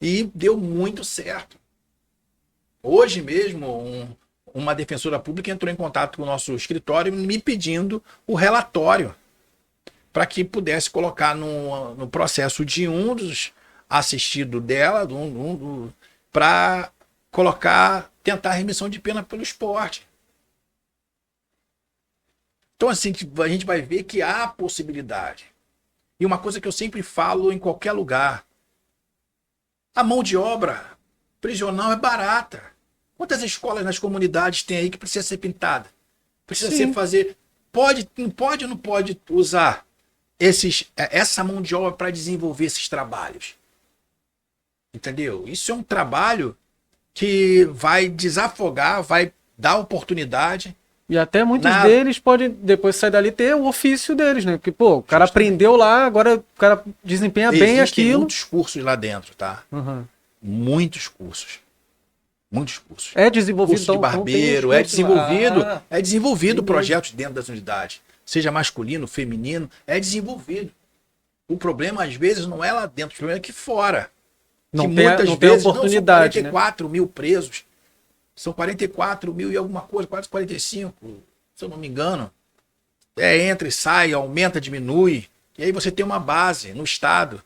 E deu muito certo. Hoje mesmo, uma defensora pública entrou em contato com o nosso escritório me pedindo o relatório para que pudesse colocar no processo de um dos assistidos dela, para tentar remissão de pena pelo esporte. Então, assim, a gente vai ver que há possibilidade. E uma coisa que eu sempre falo em qualquer lugar: a mão de obra prisional é barata. Quantas escolas nas comunidades tem aí que precisa ser pintada? Precisa ser fazer. Não pode usar essa mão de obra para desenvolver esses trabalhos. Entendeu? Isso é um trabalho que vai desafogar, vai dar oportunidade. E até muitos deles podem, depois sair dali, ter o ofício deles, né? Porque, pô, o cara aprendeu lá, agora o cara desempenha bem aquilo. Tem muitos cursos lá dentro, tá? Uhum. Muitos cursos. Muitos cursos. É desenvolvido. Curso de barbeiro, é desenvolvido projetos dentro das unidades. Seja masculino, feminino, é desenvolvido. O problema, às vezes, não é lá dentro, o problema é aqui fora. Não que tem, muitas não vezes tem oportunidade, são 44 mil presos. São 44 mil e alguma coisa, quase 45, se eu não me engano. Entra e sai, aumenta, diminui. E aí você tem uma base no Estado.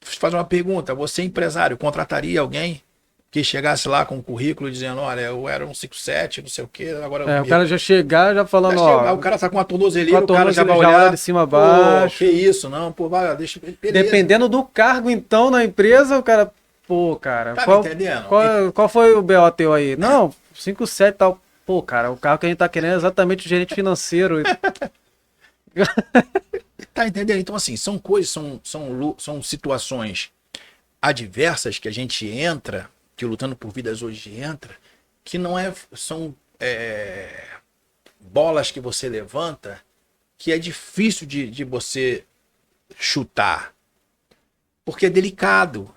Faz uma pergunta: você, empresário, contrataria alguém que chegasse lá com um currículo dizendo: olha, eu era um 57, não sei o quê, agora... o cara já chegar já falando, o cara tá com uma tornozeleira, o cara já vai olhar de cima a baixo. Que isso, não, pô, vai, deixa... Beleza. Dependendo do cargo, então, na empresa, o cara... Pô, cara, tá me entendendo? Qual foi o BO teu aí? Não, 57 e tal. Pô, cara, o carro que a gente tá querendo é exatamente o gerente financeiro. Tá entendendo? Então, assim, são coisas, são situações adversas que a gente entra, que o Lutando por Vidas hoje entra, que não são bolas que você levanta, que é difícil de você chutar, porque é delicado.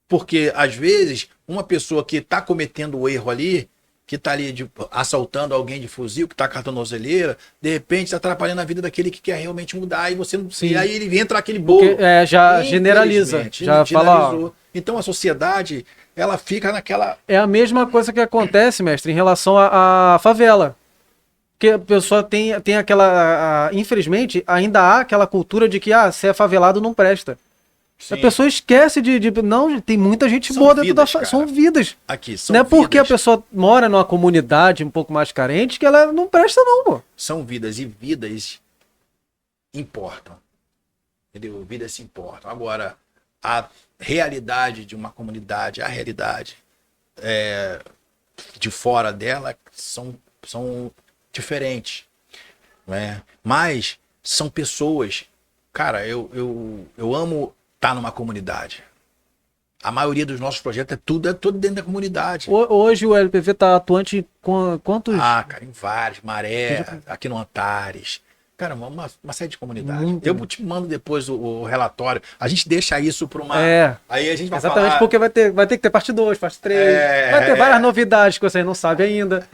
Porque, às vezes, uma pessoa que está cometendo o erro ali, que está ali assaltando alguém de fuzil, que está com a tornozeleira, de repente está atrapalhando a vida daquele que quer realmente mudar, e você não, Sim. e aí ele entra aquele bolo. Já generaliza, já fala. Então a sociedade, ela fica naquela... É a mesma coisa que acontece, mestre, em relação à favela. Porque a pessoa tem aquela. Infelizmente, ainda há aquela cultura de que se é favelado não presta. Sim. A pessoa esquece não, tem muita gente São boa dentro vidas, da. cara. São vidas. Aqui, são Não é porque a vidas. pessoa mora numa comunidade um pouco mais carente que ela não presta, não, pô. São vidas, e vidas importam. Entendeu? Vidas se importam. Agora, a realidade de uma comunidade, a realidade de fora dela são diferentes. Né? Mas são pessoas. Cara, eu amo estar numa comunidade. A maioria dos nossos projetos é todo dentro da comunidade. Hoje o LPV está atuante com quantos? Cara, em vários. Maré, aqui no Antares. Cara, uma série de comunidades. Eu te mando depois o relatório. A gente deixa isso para uma... Aí a gente vai exatamente, falar... porque vai ter que ter parte 2, parte 3. Vai ter várias novidades que vocês não sabem ainda.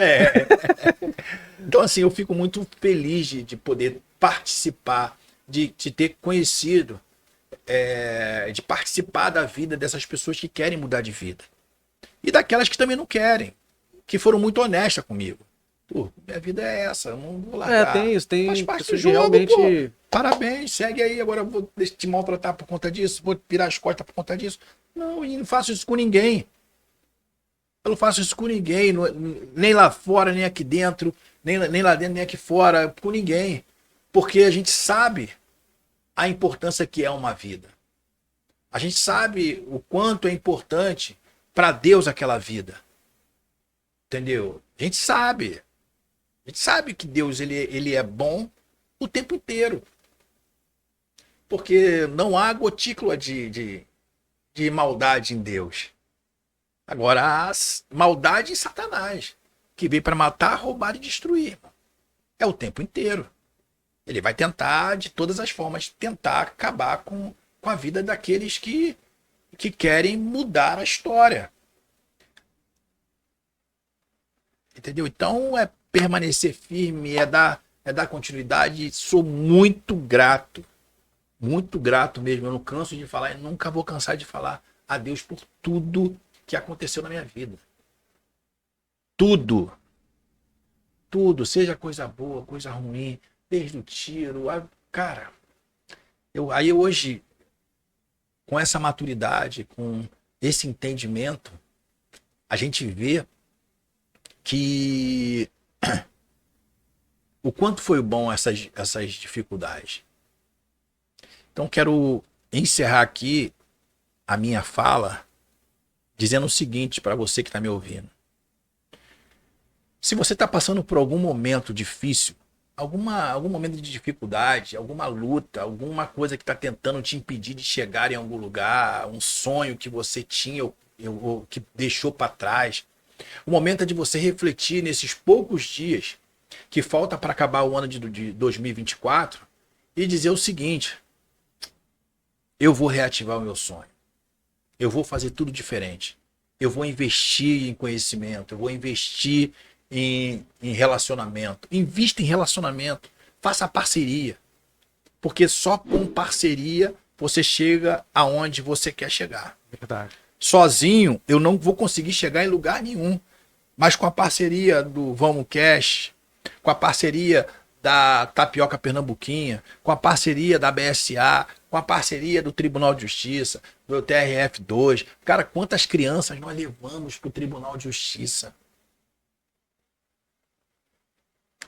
Então, assim, eu fico muito feliz de poder participar, de ter conhecido, de participar da vida dessas pessoas que querem mudar de vida. E daquelas que também não querem, que foram muito honestas comigo. Pô, minha vida é essa, eu não vou largar. Tem isso, tem faz parte do pessoas que jogo, realmente. pô. Parabéns, segue aí, agora eu vou te maltratar por conta disso, vou virar as costas por conta disso. Não, e não faço isso com ninguém. Eu não faço isso com ninguém, nem lá fora, nem aqui dentro, nem lá dentro, nem aqui fora, com ninguém. Porque a gente sabe a importância que é uma vida. A gente sabe o quanto é importante para Deus aquela vida. Entendeu? A gente sabe. A gente sabe que Deus ele é bom o tempo inteiro. Porque não há gotícula de maldade em Deus. Agora há maldade em Satanás, que veio para matar, roubar e destruir. É o tempo inteiro. Ele vai tentar, de todas as formas, tentar acabar com a vida daqueles que querem mudar a história. Entendeu? Então é permanecer firme, é dar continuidade. Sou muito grato mesmo. Eu não canso de falar e nunca vou cansar de falar a Deus por tudo que aconteceu na minha vida. Tudo, seja coisa boa, coisa ruim, desde o tiro, cara, aí hoje, com essa maturidade, com esse entendimento, a gente vê que o quanto foi bom essas dificuldades. Então quero encerrar aqui a minha fala dizendo o seguinte para você que está me ouvindo. Se você está passando por algum momento difícil, algum momento de dificuldade, alguma luta, alguma coisa que está tentando te impedir de chegar em algum lugar, um sonho que você tinha ou que deixou para trás, o momento é de você refletir nesses poucos dias que falta para acabar o ano de 2024 e dizer o seguinte: eu vou reativar o meu sonho. Eu vou fazer tudo diferente. Eu vou investir em conhecimento. Eu vou investir em relacionamento. Invista em relacionamento. Faça parceria. Porque só com parceria você chega aonde você quer chegar. Verdade. Sozinho eu não vou conseguir chegar em lugar nenhum. Mas com a parceria do Vamos Cash, com a parceria da Tapioca Pernambuquinha, com a parceria da BSA, com a parceria do Tribunal de Justiça, do TRF2. Cara, quantas crianças nós levamos para o Tribunal de Justiça?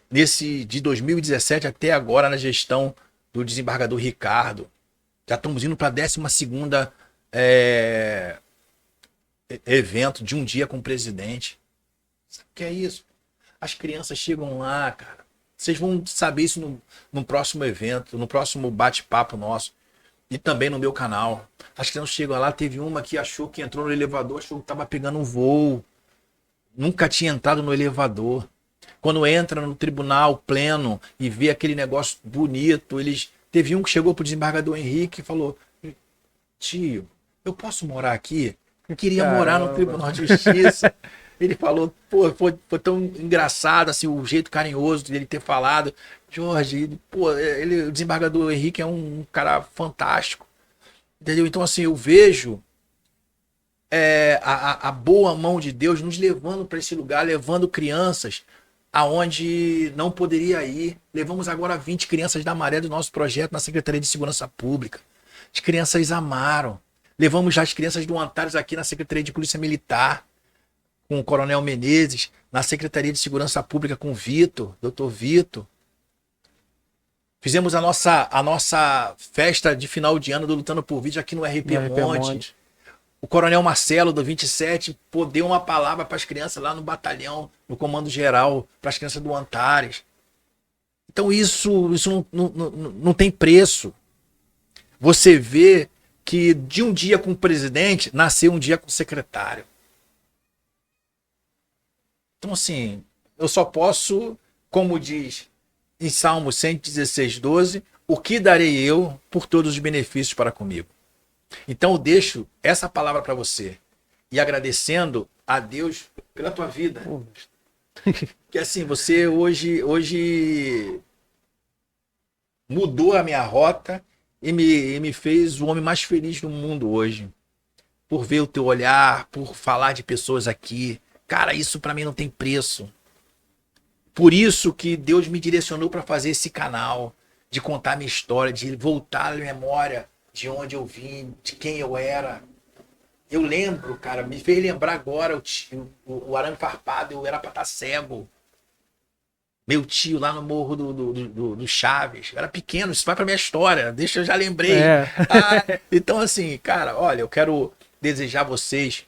De 2017 até agora, na gestão do desembargador Ricardo, já estamos indo para a 12ª evento de um dia com o presidente. Sabe o que é isso? As crianças chegam lá, cara. Vocês vão saber isso no próximo evento, no próximo bate-papo nosso. E também no meu canal. As crianças chegam lá, teve uma que achou que entrou no elevador, achou que estava pegando um voo. Nunca tinha entrado no elevador. Quando entra no tribunal pleno e vê aquele negócio bonito, eles... Teve um que chegou pro desembargador Henrique e falou: tio, eu posso morar aqui? Eu queria morar no Tribunal de Justiça. Ele falou, pô, foi tão engraçado assim, o jeito carinhoso dele ter falado. Jorge, pô, o desembargador Henrique é um cara fantástico. Entendeu? Então, assim, eu vejo a boa mão de Deus nos levando para esse lugar, levando crianças aonde não poderia ir. Levamos agora 20 crianças da Maré do nosso projeto na Secretaria de Segurança Pública. As crianças amaram. Levamos já as crianças do Antares aqui na Secretaria de Polícia Militar, com o Coronel Menezes, na Secretaria de Segurança Pública com o Vitor, Dr. Vitor. Fizemos a nossa festa de final de ano do Lutando por Vida aqui no RP Monte. O Coronel Marcelo, do 27, deu uma palavra para as crianças lá no batalhão, no Comando Geral, para as crianças do Antares. Então isso não tem preço. Você vê que de um dia com o presidente, nasceu um dia com o secretário. Então, assim, eu só posso, como diz em Salmo 116, 12, o que darei eu por todos os benefícios para comigo? Então, eu deixo essa palavra para você e agradecendo a Deus pela tua vida. Que assim, você hoje mudou a minha rota e me fez o homem mais feliz do mundo hoje. Por ver o teu olhar, por falar de pessoas aqui. Cara, isso para mim não tem preço. Por isso que Deus me direcionou para fazer esse canal, de contar minha história, de voltar à memória de onde eu vim, de quem eu era. Eu lembro, cara, me fez lembrar agora o arame farpado, eu era para estar cego. Meu tio lá no Morro do Chaves, eu era pequeno, isso vai pra minha história, eu já lembrei. Então assim, cara, olha, eu quero desejar a vocês,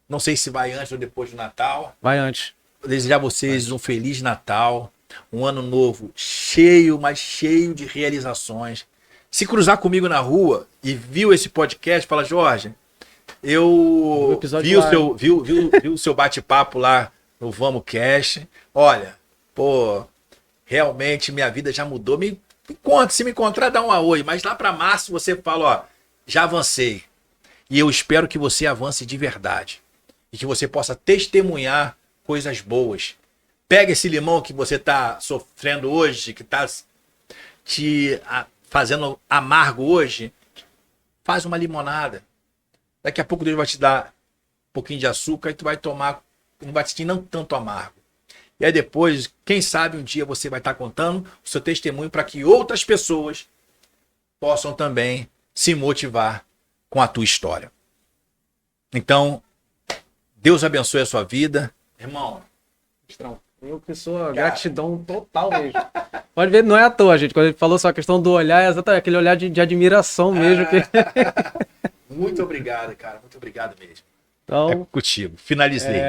não sei se vai antes ou depois do Natal. Vai antes. Desejar a vocês um Feliz Natal, um ano novo cheio, mas cheio de realizações. Se cruzar comigo na rua e viu esse podcast, fala: Jorge, eu vi o seu bate-papo lá no Vamos Cast. Olha, pô, realmente minha vida já mudou. Me conta, se me encontrar, dá um oi. Mas lá para março você fala: ó, já avancei. E eu espero que você avance de verdade. E que você possa testemunhar coisas boas. Pega esse limão que você está sofrendo hoje, que está te fazendo amargo hoje, faz uma limonada. Daqui a pouco Deus vai te dar um pouquinho de açúcar e tu vai tomar, não vai te sentir não tanto amargo. E aí depois, quem sabe um dia você vai estar contando o seu testemunho para que outras pessoas possam também se motivar com a tua história. Então, Deus abençoe a sua vida. Irmão, eu que sou gratidão total mesmo. Pode ver, não é à toa, gente. Quando ele falou só a questão do olhar, é exatamente aquele olhar de admiração mesmo. Muito obrigado, cara. Muito obrigado mesmo. Então, é contigo. Finalizei.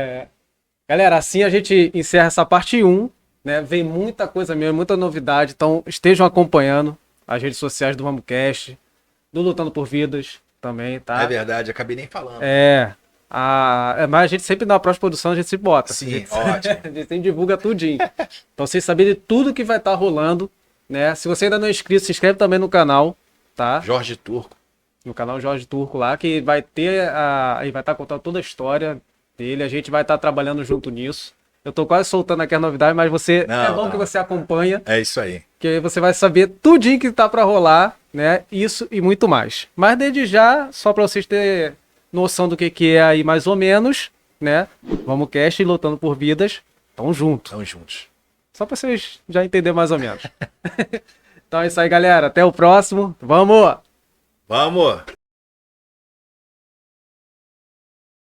Galera, assim a gente encerra essa parte 1. Né? Vem muita coisa mesmo, muita novidade. Então estejam acompanhando as redes sociais do VamosCast, do Lutando por Vidas também, tá? É verdade, acabei nem falando. Mas a gente sempre na pós-produção, a gente se bota. Sim, ótimo. A gente sempre divulga tudinho. Então vocês saberem de tudo que vai estar rolando, né? Se você ainda não é inscrito, se inscreve também no canal, tá? Jorge Turco. No canal Jorge Turco lá, que vai ter ele vai estar contando toda a história dele, a gente vai estar trabalhando junto nisso. Eu tô quase soltando aqui a novidade, mas bom que você acompanha. É isso aí. Que aí você vai saber tudinho que tá para rolar, né? Isso e muito mais. Mas desde já, só para vocês terem noção do que é aí mais ou menos, né? Vamos cast e Lutando por Vidas. Tamo junto. Tamo juntos. Só para vocês já entenderem mais ou menos. Então é isso aí, galera. Até o próximo. Vamos! Vamos!